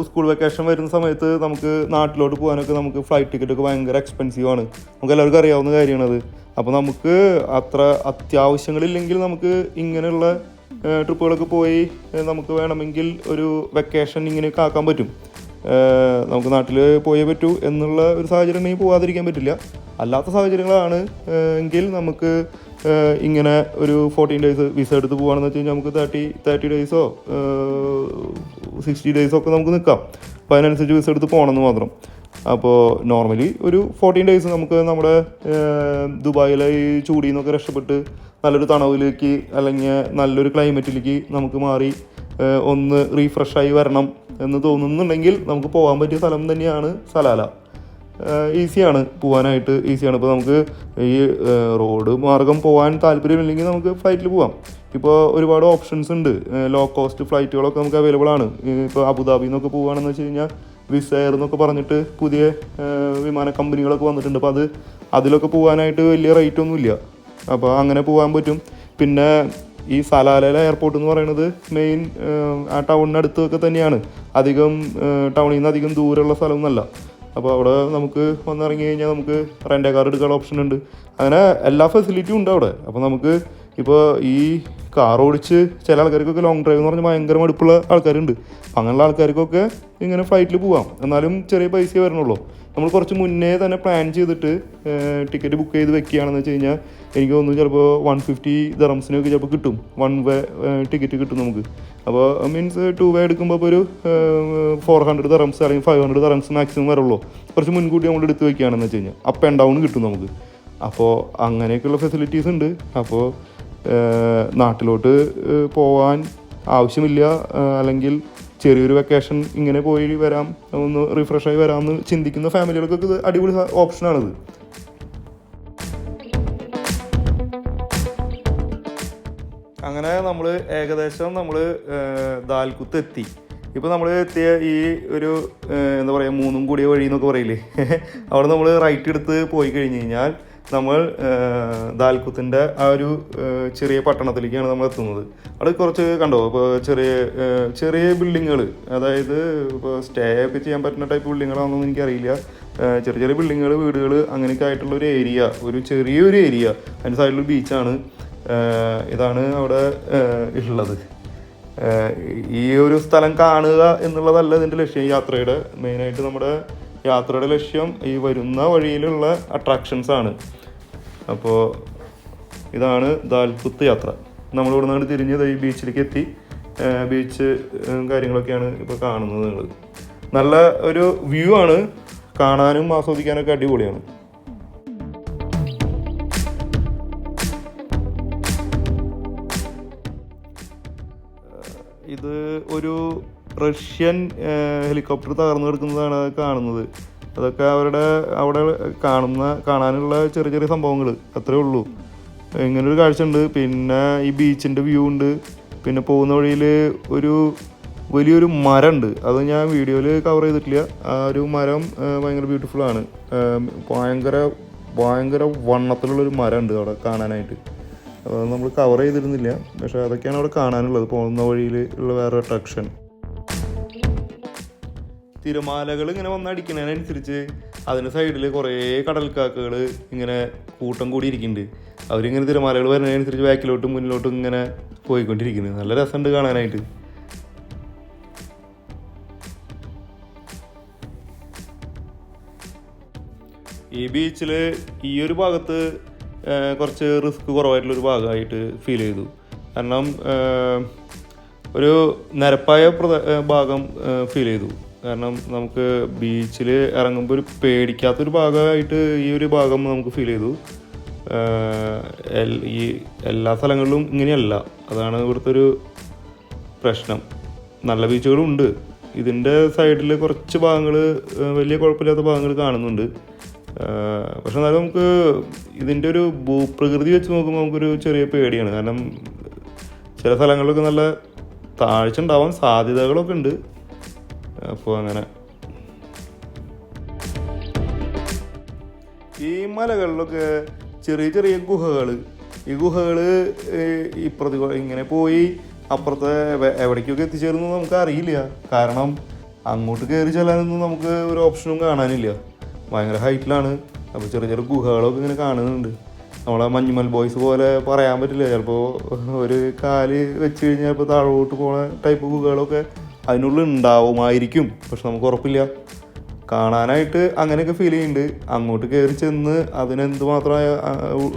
സ്കൂൾ വെക്കേഷൻ വരുന്ന സമയത്ത് നമുക്ക് നാട്ടിലോട്ട് പോകാനൊക്കെ നമുക്ക് ഫ്ലൈറ്റ് ടിക്കറ്റൊക്കെ ഭയങ്കര എക്സ്പെൻസീവാണ്. നമുക്ക് എല്ലാവർക്കും അറിയാവുന്ന കാര്യമാണത്. അപ്പോൾ നമുക്ക് അത്ര അത്യാവശ്യങ്ങളില്ലെങ്കിൽ നമുക്ക് ഇങ്ങനെയുള്ള ട്രിപ്പുകളൊക്കെ പോയി നമുക്ക് വേണമെങ്കിൽ ഒരു വെക്കേഷൻ ഇങ്ങനെയൊക്കെ ആക്കാൻ പറ്റും. നമുക്ക് നാട്ടിൽ പോയേ പറ്റൂ എന്നുള്ള ഒരു സാഹചര്യം ഉണ്ടെങ്കിൽ പോകാതിരിക്കാൻ പറ്റില്ല. അല്ലാത്ത സാഹചര്യങ്ങളാണ് എങ്കിൽ നമുക്ക് ഇങ്ങനെ ഒരു 14 days വിസ എടുത്ത് പോകുകയാണെന്ന് വെച്ച് കഴിഞ്ഞാൽ നമുക്ക് 30 days 60 days ഒക്കെ നമുക്ക് നിൽക്കാം. അപ്പോൾ അതിനനുസരിച്ച് വിസ എടുത്ത് പോകണമെന്ന് മാത്രം. അപ്പോൾ നോർമലി ഒരു 14 days നമുക്ക് നമ്മുടെ ദുബായിലെ ഈ ചൂടിൽ നിന്നൊക്കെ രക്ഷപ്പെട്ട് നല്ലൊരു തണവിലേക്ക് അല്ലെങ്കിൽ നല്ലൊരു ക്ലൈമറ്റിലേക്ക് നമുക്ക് മാറി ഒന്ന് റീഫ്രഷായി വരണം എന്ന് തോന്നുന്നുണ്ടെങ്കിൽ നമുക്ക് പോകാൻ പറ്റിയ സ്ഥലം തന്നെയാണ് സലാല. ഈസിയാണ്, പോകാനായിട്ട് ഈസിയാണ്. ഇപ്പോൾ നമുക്ക് ഈ റോഡ് മാർഗം പോകാൻ താല്പര്യമില്ലെങ്കിൽ നമുക്ക് ഫ്ലൈറ്റിൽ പോകാം. ഇപ്പോൾ ഒരുപാട് ഓപ്ഷൻസ് ഉണ്ട്. ലോ കോസ്റ്റ് ഫ്ലൈറ്റുകളൊക്കെ നമുക്ക് അവൈലബിൾ ആണ്. ഇപ്പോൾ അബുദാബിയിൽ നിന്നൊക്കെ പോകുകയാണെന്ന് വെച്ച് കഴിഞ്ഞാൽ വിസ എയർ എന്നൊക്കെ പറഞ്ഞിട്ട് പുതിയ വിമാന കമ്പനികളൊക്കെ വന്നിട്ടുണ്ട്. അപ്പോൾ അതിലൊക്കെ പോകാനായിട്ട് വലിയ റേറ്റ് ഒന്നുമില്ല. അപ്പോൾ അങ്ങനെ പോകാൻ പറ്റും. പിന്നെ ഈ സലാലയിലെ എയർപോർട്ട് എന്ന് പറയുന്നത് മെയിൻ ആ ടൗണിനടുത്തൊക്കെ തന്നെയാണ്. അധികം ടൗണിൽ നിന്ന് അധികം ദൂരമുള്ള സ്ഥലമൊന്നുമല്ല. അപ്പോൾ അവിടെ നമുക്ക് വന്നിറങ്ങി കഴിഞ്ഞാൽ നമുക്ക് റെൻ്റ് കാർ എടുക്കാനുള്ള ഓപ്ഷൻ ഉണ്ട്. അങ്ങനെ എല്ലാ ഫെസിലിറ്റിയും ഉണ്ട് അവിടെ. അപ്പോൾ നമുക്ക് ഇപ്പോൾ ഈ കാർ ഓടിച്ച് ചില ആൾക്കാർക്കൊക്കെ ലോങ് ഡ്രൈവ് എന്ന് പറഞ്ഞാൽ ഭയങ്കര മടുപ്പുള്ള ആൾക്കാരുണ്ട്. അങ്ങനെയുള്ള ആൾക്കാർക്കൊക്കെ ഇങ്ങനെ ഫ്ലൈറ്റിൽ പോവാം. എന്നാലും ചെറിയ പൈസയെ വരണുള്ളൂ. നമ്മൾ കുറച്ച് മുന്നേ തന്നെ പ്ലാൻ ചെയ്തിട്ട് ടിക്കറ്റ് ബുക്ക് ചെയ്ത് വെക്കുകയാണെന്ന് വെച്ച് കഴിഞ്ഞാൽ എനിക്ക് തോന്നുന്നു ചിലപ്പോൾ 150 ദിർഹംസിനൊക്കെ ചിലപ്പോൾ കിട്ടും. 1 way ടിക്കറ്റ് കിട്ടും നമുക്ക്. അപ്പോൾ മീൻസ് 2 way എടുക്കുമ്പോൾ ഇപ്പോൾ ഒരു 400 ദിർഹംസ് അല്ലെങ്കിൽ 500 ദിർഹംസ് മാക്സിമം വരുള്ളൂ. കുറച്ച് മുൻകൂട്ടി നമ്മൾ എടുത്ത് വെക്കുകയാണെന്ന് വെച്ച് കഴിഞ്ഞാൽ അപ്പ് ആൻഡ് ഡൗൺ കിട്ടും നമുക്ക്. അപ്പോൾ അങ്ങനെയൊക്കെയുള്ള ഫെസിലിറ്റീസ് ഉണ്ട്. അപ്പോൾ നാട്ടിലോട്ട് പോകാൻ ആവശ്യമില്ല, അല്ലെങ്കിൽ ചെറിയൊരു വെക്കേഷൻ ഇങ്ങനെ പോയി വരാം, ഒന്ന് റിഫ്രഷായി വരാമെന്ന് ചിന്തിക്കുന്ന ഫാമിലികൾക്കൊക്കെ ഇത് അടിപൊളി ഓപ്ഷനാണിത്. അങ്ങനെ നമ്മൾ ഏകദേശം ദാൽകുത്ത് എത്തി. ഇപ്പോൾ നമ്മൾ എത്തിയ ഈ ഒരു എന്താ പറയുക 3 കൂടിയ വഴി എന്നൊക്കെ പറയില്ലേ, അവിടെ നമ്മൾ റൈറ്റ് എടുത്ത് പോയി കഴിഞ്ഞ് കഴിഞ്ഞാൽ നമ്മൾ ദാൽകുത്തിൻ്റെ ആ ഒരു ചെറിയ പട്ടണത്തിലേക്കാണ് നമ്മൾ എത്തുന്നത്. അവിടെ കുറച്ച് കണ്ടോ, ഇപ്പോൾ ചെറിയ ബിൽഡിങ്ങുകൾ, അതായത് ഇപ്പോൾ സ്റ്റേ ഒക്കെ ചെയ്യാൻ പറ്റുന്ന ടൈപ്പ് ബിൽഡിങ്ങുകളാണെന്നൊന്നും എനിക്കറിയില്ല. ചെറിയ വീടുകൾ അങ്ങനെയൊക്കെ ആയിട്ടുള്ള ഒരു ഏരിയ, ഒരു ചെറിയൊരു ഏരിയ. അതിൻ്റെ സൈഡിലൊരു ബീച്ചാണ്. ഇതാണ് അവിടെ ഉള്ളത്. ഈ ഒരു സ്ഥലം കാണുക എന്നുള്ളതല്ല ഇതിൻ്റെ ലക്ഷ്യം. യാത്രയുടെ മെയിനായിട്ട് നമ്മുടെ യാത്രയുടെ ലക്ഷ്യം ഈ വരുന്ന വഴിയിലുള്ള അട്രാക്ഷൻസ് ആണ്. അപ്പോൾ ഇതാണ് ദാൽകുത്ത് യാത്ര. നമ്മളിവിടെ നിന്ന് തിരിഞ്ഞ് ഈ ബീച്ചിലേക്ക് എത്തി. ബീച്ച് കാര്യങ്ങളൊക്കെയാണ് ഇപ്പോൾ കാണുന്നത്. നിങ്ങൾ നല്ല ഒരു വ്യൂ ആണ്, കാണാനും ആസ്വദിക്കാനൊക്കെ അടിപൊളിയാണ്. ഇത് ഒരു റഷ്യൻ ഹെലികോപ്റ്റർ തകർന്നു കിടക്കുന്നതാണ് കാണുന്നത്. അതൊക്കെ അവിടെ കാണാനുള്ള ചെറിയ ചെറിയ സംഭവങ്ങൾ അത്രേ ഉള്ളൂ. ഇങ്ങനൊരു കാഴ്ച ഉണ്ട്. പിന്നെ ഈ ബീച്ചിൻ്റെ വ്യൂ ഉണ്ട്. പിന്നെ പോകുന്ന വഴിയിൽ വലിയൊരു മരമുണ്ട്. അത് ഞാൻ വീഡിയോയിൽ കവർ ചെയ്തിട്ടില്ല. ആ ഒരു മരം ഭയങ്കര ബ്യൂട്ടിഫുള്ളാണ്. ഭയങ്കര വണ്ണത്തിലുള്ളൊരു മരമുണ്ട് അവിടെ കാണാനായിട്ട്. അത് നമ്മൾ കവർ ചെയ്തിരുന്നില്ല, പക്ഷേ അതൊക്കെയാണ് അവിടെ കാണാനുള്ളത്. പോകുന്ന വഴിയിൽ ഉള്ള വേറെ അട്രാക്ഷൻ. തിരമാലകൾ ഇങ്ങനെ വന്നടിക്കുന്നതിനനുസരിച്ച് അതിൻ്റെ സൈഡിൽ കുറേ കടൽക്കാക്കകൾ ഇങ്ങനെ കൂട്ടം കൂടി ഇരിക്കുന്നുണ്ട്. അവരിങ്ങനെ തിരമാലകൾ വരുന്നതിനനുസരിച്ച് ബാക്കിലോട്ടും മുന്നിലോട്ടും ഇങ്ങനെ പോയിക്കൊണ്ടിരിക്കുന്നത്. നല്ല രസമുണ്ട് കാണാനായിട്ട്. ഈ ബീച്ചിൽ ഈ ഒരു ഭാഗത്ത് കുറച്ച് റിസ്ക് കുറവായിട്ടുള്ളൊരു ഭാഗമായിട്ട് ഫീൽ ചെയ്തു. കാരണം ഒരു നിരപ്പായ ഭാഗം ഫീൽ ചെയ്തു. കാരണം നമുക്ക് ബീച്ചിൽ ഇറങ്ങുമ്പോൾ ഒരു പേടിക്കാത്തൊരു ഭാഗമായിട്ട് ഈ ഒരു ഭാഗം നമുക്ക് ഫീൽ ചെയ്തു. ഈ എല്ലാ സ്ഥലങ്ങളിലും ഇങ്ങനെയല്ല. അതാണ് ഇവിടുത്തെ ഒരു പ്രശ്നം. നല്ല ബീച്ചുകളും ഉണ്ട്. ഇതിൻ്റെ സൈഡിൽ കുറച്ച് ഭാഗങ്ങൾ വലിയ കുഴപ്പമില്ലാത്ത ഭാഗങ്ങൾ കാണുന്നുണ്ട്. പക്ഷെ എന്നാലും നമുക്ക് ഇതിൻ്റെ ഒരു ഭൂപ്രകൃതി വെച്ച് നോക്കുമ്പോൾ നമുക്കൊരു ചെറിയ പേടിയാണ്. കാരണം ചില സ്ഥലങ്ങളിലൊക്കെ നല്ല താഴ്ച ഉണ്ടാവാൻ സാധ്യതകളൊക്കെ ഉണ്ട്. അപ്പോൾ അങ്ങനെ ഈ മലകളിലൊക്കെ ചെറിയ ചെറിയ ഗുഹകൾ, ഈ ഗുഹകൾ ഇപ്പുറത്ത് ഇങ്ങനെ പോയി അപ്പുറത്തെ എവിടേക്കൊക്കെ എത്തിച്ചേരുന്നു നമുക്ക് അറിയില്ല. കാരണം അങ്ങോട്ട് കയറി ചെല്ലാനൊന്നും നമുക്ക് ഒരു ഓപ്ഷനും കാണാനില്ല. ഭയങ്കര ഹൈറ്റിലാണ്. അപ്പോൾ ചെറിയ ചെറിയ ഗുഹകളൊക്കെ ഇങ്ങനെ കാണുന്നുണ്ട്. നമ്മളെ മഞ്ഞുമൽ ബോയ്സ് പോലെ പറയാൻ പറ്റില്ല. ചിലപ്പോൾ ഒരു കാല് വെച്ച് കഴിഞ്ഞാൽ ഇപ്പോൾ താഴോട്ട് പോകുന്ന ടൈപ്പ് ഗുഹകളൊക്കെ അതിനുള്ളിൽ ഉണ്ടാവുമായിരിക്കും. പക്ഷെ നമുക്ക് ഉറപ്പില്ല. കാണാനായിട്ട് അങ്ങനെയൊക്കെ ഫീൽ ചെയ്യുന്നുണ്ട്. അങ്ങോട്ട് കയറി ചെന്ന് അതിനെന്തുമാത്രം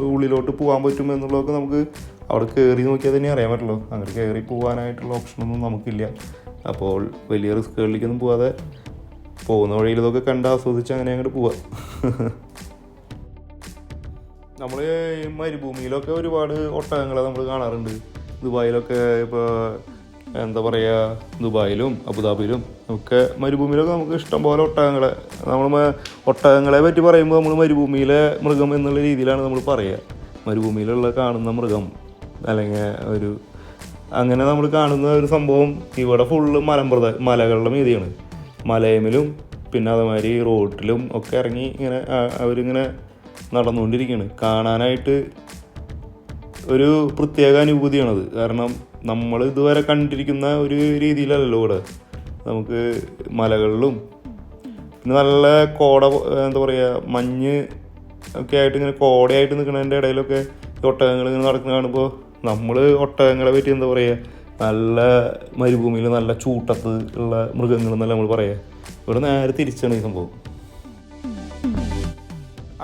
ഉള്ളിലോട്ട് പോകാൻ പറ്റും എന്നുള്ളതൊക്കെ നമുക്ക് അവിടെ കയറി നോക്കിയാൽ തന്നെ അറിയാൻ പറ്റുള്ളൂ. അങ്ങനെ കയറി പോകാനായിട്ടുള്ള ഓപ്ഷനൊന്നും നമുക്കില്ല. അപ്പോൾ വലിയ റിസ്കുകളിലേക്കൊന്നും പോകാതെ പോകുന്ന വഴിയിൽ ഇതൊക്കെ കണ്ട് ആസ്വദിച്ച് അങ്ങനെ അങ്ങോട്ട് പോവാം. നമ്മൾ മരുഭൂമിയിലൊക്കെ ഒരുപാട് ഒട്ടകങ്ങളെ നമ്മൾ കാണാറുണ്ട്. ദുബായിലൊക്കെ ഇപ്പോൾ എന്താ പറയുക, ദുബായിലും അബുദാബിയിലും ഒക്കെ മരുഭൂമിയിലൊക്കെ നമുക്ക് ഇഷ്ടംപോലെ ഒട്ടകങ്ങളെ പറ്റി പറയുമ്പോൾ നമ്മൾ മരുഭൂമിയിലെ മൃഗം എന്നുള്ള രീതിയിലാണ് നമ്മൾ പറയുക. മരുഭൂമിയിലുള്ള കാണുന്ന മൃഗം അല്ലെങ്കിൽ അങ്ങനെ നമ്മൾ കാണുന്ന ഒരു സംഭവം ഇവിടെ ഫുള്ള് മലകളുടെ മീതിയാണ്. മലയിലും പിന്നെ അതേമാതിരി റോഡിലും ഒക്കെ ഇറങ്ങി ഇങ്ങനെ അവരിങ്ങനെ നടന്നുകൊണ്ടിരിക്കുകയാണ്. കാണാനായിട്ട് ഒരു പ്രത്യേക അനുഭൂതിയാണത്. കാരണം നമ്മൾ ഇതുവരെ കണ്ടിരിക്കുന്ന ഒരു രീതിയിലല്ലല്ലോ ഇവിടെ. നമുക്ക് മലകളിലും പിന്നെ നല്ല എന്താ പറയുക, മഞ്ഞ് ഒക്കെ ആയിട്ട് ഇങ്ങനെ കോടയായിട്ട് നിൽക്കുന്നതിൻ്റെ ഇടയിലൊക്കെ ഒട്ടകങ്ങൾ ഇങ്ങനെ നടക്കുന്ന കാണുമ്പോൾ നമ്മൾ ഒട്ടകങ്ങളെ പറ്റി എന്താ പറയുക, നല്ല മരുഭൂമിയിൽ നല്ല ചൂട്ടത്ത് ഉള്ള മൃഗങ്ങളെന്നല്ല നമ്മൾ പറയുക. ഇവിടെ നേരെ തിരിച്ചാണ് ഈ സംഭവം.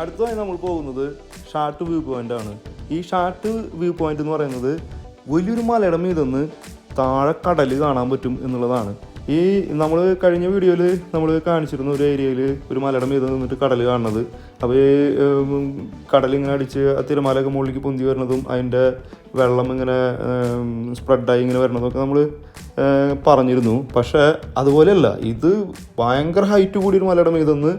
അടുത്തതായി നമ്മൾ പോകുന്നത് ഷാർട്ട് വ്യൂ പോയിൻ്റ് ആണ്. ഈ ഷാർട്ട് വ്യൂ പോയിൻ്റ് എന്ന് പറയുന്നത് വലിയൊരു മലയുടെ മീതെന്ന് താഴെ കടൽ കാണാൻ പറ്റും എന്നുള്ളതാണ്. ഈ നമ്മൾ കഴിഞ്ഞ വീഡിയോയിൽ നമ്മൾ കാണിച്ചിരുന്ന ഒരു ഏരിയയിൽ ഒരു മലയുടെ മീതെ നിന്നിട്ട് കടൽ കാണുന്നത്. അപ്പോൾ ഈ കടലിങ്ങനെ അടിച്ച് തിരമാലയൊക്കെ മുകളിലേക്ക് പൊന്തി വരുന്നതും അതിൻ്റെ വെള്ളം ഇങ്ങനെ സ്പ്രെഡായി ഇങ്ങനെ വരുന്നതൊക്കെ നമ്മൾ പറഞ്ഞിരുന്നു. പക്ഷേ അതുപോലെയല്ല, ഇത് ഭയങ്കര ഹൈറ്റ് കൂടിയൊരു മലയുടെ മീതെന്ന്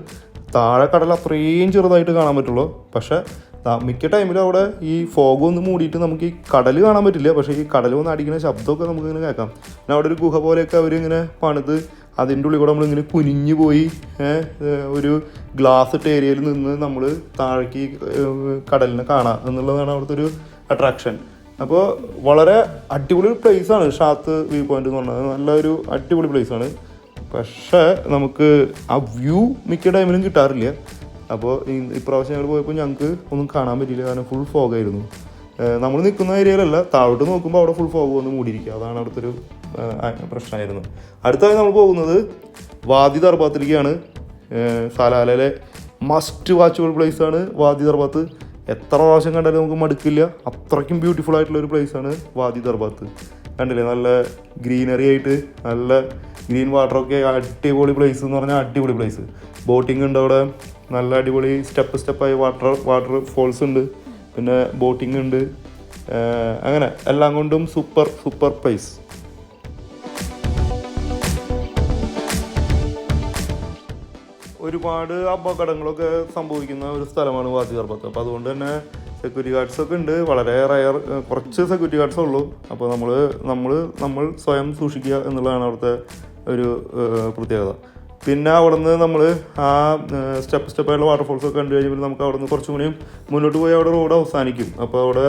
താഴെ കടൽ അത്രയും ചെറുതായിട്ട് കാണാൻ പറ്റുള്ളൂ. പക്ഷേ മിക്ക ടൈമിലും അവിടെ ഈ ഫോഗ് ഒന്ന് മൂടിയിട്ട് നമുക്ക് ഈ കടൽ കാണാൻ പറ്റില്ല. പക്ഷേ ഈ കടൽ വന്ന് അടിക്കുന്ന ശബ്ദമൊക്കെ നമുക്കിങ്ങനെ കേൾക്കാം. പിന്നെ അവിടെ ഒരു ഗുഹ പോലെയൊക്കെ അവരിങ്ങനെ പണിത് അതിൻ്റെ ഉള്ളിൽ കൂടെ നമ്മളിങ്ങനെ കുനിഞ്ഞു പോയി ഒരു ഗ്ലാസ് ഇട്ട ഏരിയയിൽ നിന്ന് നമ്മൾ താഴേക്ക് കടലിനെ കാണാം എന്നുള്ളതാണ് അവിടുത്തെ ഒരു അട്രാക്ഷൻ. അപ്പോൾ വളരെ അടിപൊളി ഒരു പ്ലേസാണ് ഷാർട്ട് വ്യൂ പോയിൻ്റ് എന്ന് പറഞ്ഞത്. നല്ലൊരു അടിപൊളി പ്ലേസാണ്. പക്ഷേ നമുക്ക് ആ വ്യൂ മിക്ക ടൈമിലും കിട്ടാറില്ല. അപ്പോൾ ഇപ്രാവശ്യം ഞങ്ങൾ പോയപ്പോൾ ഞങ്ങൾക്ക് ഒന്നും കാണാൻ പറ്റിയില്ല. കാരണം ഫുൾ ഫോഗായിരുന്നു. നമ്മൾ നിൽക്കുന്ന ഏരിയയിലല്ല, താഴോട്ട് നോക്കുമ്പോൾ അവിടെ ഫുൾ ഫോഗ് വന്ന് മൂടിയിരിക്കുക. അതാണ് അവിടുത്തെ ഒരു പ്രശ്നമായിരുന്നു. അടുത്തായി നമ്മൾ പോകുന്നത് വാദി ദർബാത്തിലേക്കാണ്. സലാലയിലെ മസ്റ്റ് വാച്ചബിൾ പ്ലേസാണ് വാദി ദർബാത്ത്. എത്ര പ്രാവശ്യം കണ്ടാലും നമുക്ക് മടുക്കില്ല. അത്രയ്ക്കും ബ്യൂട്ടിഫുൾ ആയിട്ടുള്ളൊരു പ്ലേസാണ് വാദി ദർബാത്ത്. കണ്ടില്ലേ, നല്ല ഗ്രീനറി ആയിട്ട് നല്ല ഗ്രീൻ വാട്ടറൊക്കെ, അടിപൊളി പ്ലേസ് എന്ന് പറഞ്ഞാൽ അടിപൊളി പ്ലേസ്. ബോട്ടിംഗ് ഉണ്ട് അവിടെ, നല്ല അടിപൊളി സ്റ്റെപ്പായി വാട്ടർ ഫോൾസ് ഉണ്ട്, പിന്നെ ബോട്ടിംഗ് ഉണ്ട്. അങ്ങനെ എല്ലാം കൊണ്ടും സൂപ്പർ പ്ലേസ്. ഒരുപാട് അപകടങ്ങളൊക്കെ സംഭവിക്കുന്ന ഒരു സ്ഥലമാണ് വാദി ദർബത്ത്. അപ്പോൾ അതുകൊണ്ട് തന്നെ സെക്യൂരിറ്റി ഗാർഡ്സൊക്കെ ഉണ്ട്, വളരെ റയർ, കുറച്ച് സെക്യൂരിറ്റി ഗാർഡ്സേ ഉള്ളൂ. അപ്പോൾ നമ്മൾ സ്വയം സൂക്ഷിക്കുക എന്നുള്ളതാണ് അവിടുത്തെ ഒരു പ്രത്യേകത. പിന്നെ അവിടെ നിന്ന് നമ്മൾ ആ സ്റ്റെപ്പായിട്ടുള്ള വാട്ടർഫോൾസൊക്കെ കണ്ടു കഴിഞ്ഞാൽ നമുക്ക് അവിടെ നിന്ന് കുറച്ചും കൂടിയും മുന്നോട്ട് പോയി അവിടെ റോഡ് അവസാനിക്കും. അപ്പോൾ അവിടെ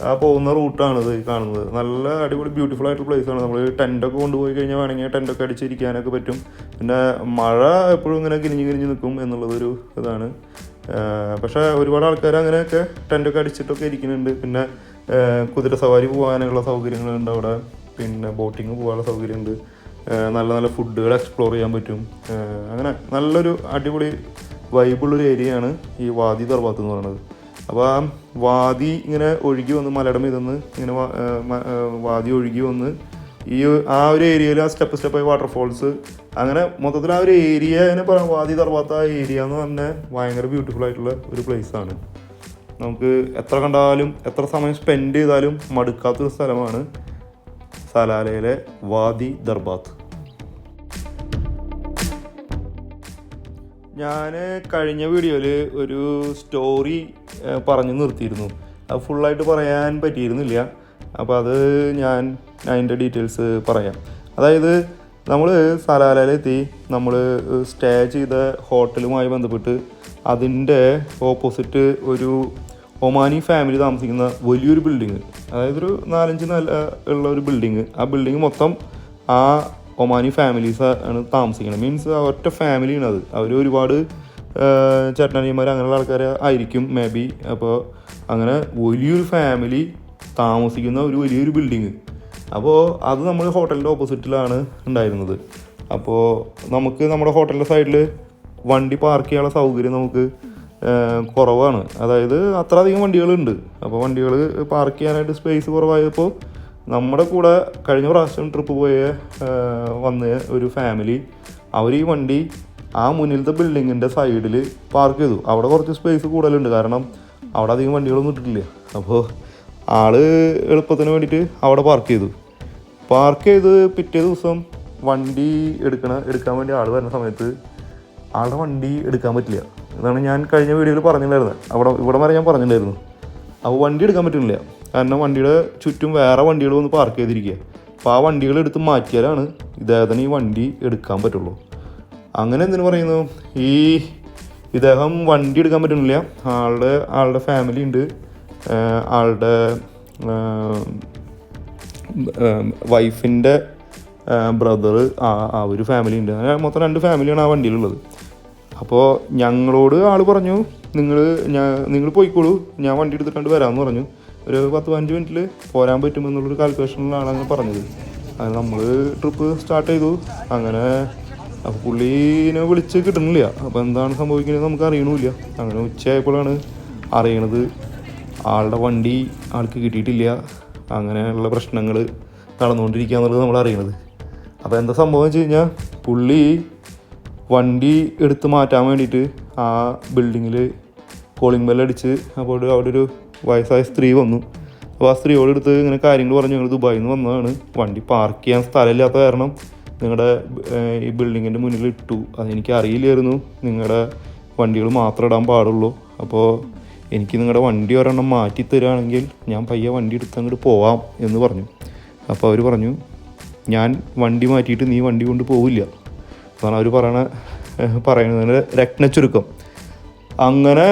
ആ പോകുന്ന റൂട്ടാണിത് കാണുന്നത്. നല്ല അടിപൊളി ബ്യൂട്ടിഫുൾ ആയിട്ടുള്ള പ്ലേസാണ്. നമ്മൾ ടെൻറ്റൊക്കെ കൊണ്ടുപോയി കഴിഞ്ഞാൽ വേണമെങ്കിൽ ടെൻറ്റൊക്കെ അടിച്ചിരിക്കാനൊക്കെ പറ്റും. പിന്നെ മഴ എപ്പോഴും ഇങ്ങനെ കിരിഞ്ഞ് നിൽക്കും എന്നുള്ളതൊരു ഇതാണ്. പക്ഷേ ഒരുപാട് ആൾക്കാർ അങ്ങനെയൊക്കെ ടെൻറ്റൊക്കെ അടിച്ചിട്ടൊക്കെ ഇരിക്കുന്നുണ്ട്. പിന്നെ കുതിര സവാരി പോകാനുള്ള സൗകര്യങ്ങളുണ്ട് അവിടെ. പിന്നെ ബോട്ടിങ് പോകാനുള്ള സൗകര്യമുണ്ട്. നല്ല നല്ല ഫുഡുകൾ എക്സ്പ്ലോർ ചെയ്യാൻ പറ്റും. അങ്ങനെ നല്ലൊരു അടിപൊളി വൈബുള്ളൊരു ഏരിയയാണ് ഈ വാദി ദർബത്ത് എന്ന് പറയുന്നത്. അപ്പോൾ ആ വാദി ഇങ്ങനെ ഒഴുകി വന്ന് മലയുടെ മീതെന്ന് ഇങ്ങനെ വാദി ഒഴുകി വന്ന് ഈ ആ ഒരു ഏരിയയിൽ ആ സ്റ്റെപ്പായി വാട്ടർഫോൾസ്, അങ്ങനെ മൊത്തത്തിൽ ആ ഒരു ഏരിയ പറയാം. വാദി ദർബത്ത് ആ ഏരിയ എന്ന് പറഞ്ഞാൽ ഭയങ്കര ബ്യൂട്ടിഫുൾ ആയിട്ടുള്ള ഒരു പ്ലേസാണ്. നമുക്ക് എത്ര കണ്ടാലും എത്ര സമയം സ്പെൻഡ് ചെയ്താലും മടുക്കാത്തൊരു സ്ഥലമാണ് സലാലയിലെ വാദി ദർബത്ത്. ഞാൻ കഴിഞ്ഞ വീഡിയോയിൽ ഒരു സ്റ്റോറി പറഞ്ഞു നിർത്തിയിരുന്നു. അത് ഫുള്ളായിട്ട് പറയാൻ പറ്റിയിരുന്നില്ല. അപ്പോൾ അത് ഞാൻ അതിൻ്റെ ഡീറ്റെയിൽസ് പറയാം. അതായത് നമ്മൾ സലാലയിലെത്തി നമ്മൾ സ്റ്റേ ചെയ്ത ഹോട്ടലുമായി ബന്ധപ്പെട്ട് അതിൻ്റെ ഓപ്പോസിറ്റ് ഒരു ഒമാനി ഫാമിലി താമസിക്കുന്ന വലിയൊരു ബിൽഡിങ്, അതായത് ഒരു 4-5 നില ഉള്ള ഒരു ബിൽഡിങ്. ആ ബിൽഡിങ് മൊത്തം ആ ഒമാനി ഫാമിലീസ് ആണ് താമസിക്കുന്നത്. മീൻസ് ഒറ്റ ഫാമിലിയാണ് അത്. അവർ ഒരുപാട് ചേട്ടനിയന്മാർ അങ്ങനെയുള്ള ആൾക്കാർ ആയിരിക്കും മേ ബി. അപ്പോൾ അങ്ങനെ വലിയൊരു ഫാമിലി താമസിക്കുന്ന ഒരു വലിയൊരു ബിൽഡിങ്. അപ്പോൾ അത് നമ്മൾ ഹോട്ടലിൻ്റെ ഓപ്പോസിറ്റിലാണ് ഉണ്ടായിരുന്നത്. അപ്പോൾ നമുക്ക് നമ്മുടെ ഹോട്ടലിൻ്റെ സൈഡിൽ വണ്ടി പാർക്ക് ചെയ്യാനുള്ള സൗകര്യം നമുക്ക് കുറവാണ്. അതായത് അത്ര അധികം വണ്ടികളുണ്ട്. അപ്പോൾ വണ്ടികൾ പാർക്ക് ചെയ്യാനായിട്ട് സ്പേസ് കുറവായപ്പോൾ നമ്മുടെ കൂടെ കഴിഞ്ഞ പ്രാവശ്യം ട്രിപ്പ് വന്ന ഒരു ഫാമിലി അവർ ഈ വണ്ടി ആ മുന്നിലത്തെ ബിൽഡിങ്ങിൻ്റെ സൈഡിൽ പാർക്ക് ചെയ്തു. അവിടെ കുറച്ച് സ്പേസ് കൂടുതലുണ്ട്, കാരണം അവിടെ അധികം വണ്ടികളൊന്നും ഇട്ടിട്ടില്ല. അപ്പോൾ ആള് എളുപ്പത്തിന് വേണ്ടിയിട്ട് അവിടെ പാർക്ക് ചെയ്ത് പിറ്റേ ദിവസം വണ്ടി എടുക്കാൻ വേണ്ടി ആൾ വരുന്ന സമയത്ത് ആളുടെ വണ്ടി എടുക്കാൻ പറ്റില്ല. ഇതാണ് ഞാൻ കഴിഞ്ഞ വീഡിയോയിൽ പറഞ്ഞിട്ടുണ്ടായിരുന്നത്. ഇവിടെ വരെ ഞാൻ പറഞ്ഞിട്ടുണ്ടായിരുന്നു. അപ്പോൾ വണ്ടി എടുക്കാൻ പറ്റുന്നില്ല, കാരണം വണ്ടിയുടെ ചുറ്റും വേറെ വണ്ടികൾ വന്ന് പാർക്ക് ചെയ്തിരിക്കുക. അപ്പോൾ ആ വണ്ടികൾ എടുത്ത് മാറ്റിയാലാണ് ഇദ്ദേഹത്തിന് ഈ വണ്ടി എടുക്കാൻ പറ്റുള്ളൂ. അങ്ങനെ എന്തിനു പറയുന്നു, ഇദ്ദേഹം വണ്ടി എടുക്കാൻ പറ്റുന്നില്ല. ആളുടെ ഫാമിലി ഉണ്ട്, ആളുടെ വൈഫിൻ്റെ ബ്രദർ, ആ ഒരു ഫാമിലി ഉണ്ട്. അങ്ങനെ മൊത്തം 2 ഫാമിലിയാണ് ആ വണ്ടിയിലുള്ളത്. അപ്പോൾ ഞങ്ങളോട് ആൾ പറഞ്ഞു, നിങ്ങൾ പോയിക്കോളൂ, ഞാൻ വണ്ടി എടുത്തിട്ട് വരാമെന്ന് പറഞ്ഞു. ഒരു 10-15 മിനിറ്റിൽ പോരാൻ പറ്റുമെന്നുള്ളൊരു കാൽക്കുലേഷനിലാണ് അങ്ങനെ പറഞ്ഞത്. അങ്ങനെ നമ്മൾ ട്രിപ്പ് സ്റ്റാർട്ട് ചെയ്തു. അങ്ങനെ അപ്പോൾ പുള്ളീനെ വിളിച്ച് കിട്ടുന്നില്ല. അപ്പോൾ എന്താണ് സംഭവിക്കുന്നത് നമുക്ക് അറിയണമില്ല. അങ്ങനെ ഉച്ചയായപ്പോഴാണ് അറിയണത് ആളുടെ വണ്ടി ആൾക്ക് കിട്ടിയിട്ടില്ല, അങ്ങനെയുള്ള പ്രശ്നങ്ങൾ നടന്നുകൊണ്ടിരിക്കുക എന്നുള്ളത് നമ്മൾ അറിയണത്. അപ്പോൾ എന്താ സംഭവം വെച്ച് കഴിഞ്ഞാൽ, പുള്ളി വണ്ടി എടുത്ത് മാറ്റാൻ വേണ്ടിയിട്ട് ആ ബിൽഡിങ്ങിൽ കോളിംഗ് ബെല്ലടിച്ച്, അപ്പോൾ അവിടെ ഒരു വയസ്സായ സ്ത്രീ വന്നു. അപ്പോൾ ആ സ്ത്രീയോട് എടുത്ത് ഇങ്ങനെ കാര്യങ്ങൾ പറഞ്ഞു, ഞങ്ങൾ ദുബായിൽ നിന്ന് വന്നതാണ്, വണ്ടി പാർക്ക് ചെയ്യാൻ സ്ഥലമില്ലാത്ത കാരണം നിങ്ങളുടെ ഈ ബിൽഡിങ്ങിൻ്റെ മുന്നിൽ ഇട്ടു, അതെനിക്ക് അറിയില്ലായിരുന്നു, നിങ്ങളുടെ വണ്ടികൾ മാത്രം ഇടാൻ പാടുള്ളൂ. അപ്പോൾ എനിക്ക് നിങ്ങളുടെ വണ്ടി ഒരെണ്ണം മാറ്റി തരികയാണെങ്കിൽ ഞാൻ പയ്യെ വണ്ടി എടുത്ത് അങ്ങോട്ട് പോവാം എന്ന് പറഞ്ഞു. അപ്പോൾ അവർ പറഞ്ഞു, ഞാൻ വണ്ടി മാറ്റിയിട്ട് നീ വണ്ടി കൊണ്ട് പോവില്ല. അതാണ് അവർ പറയുന്നതിന് രത്നച്ചുരുക്കം. അങ്ങനെ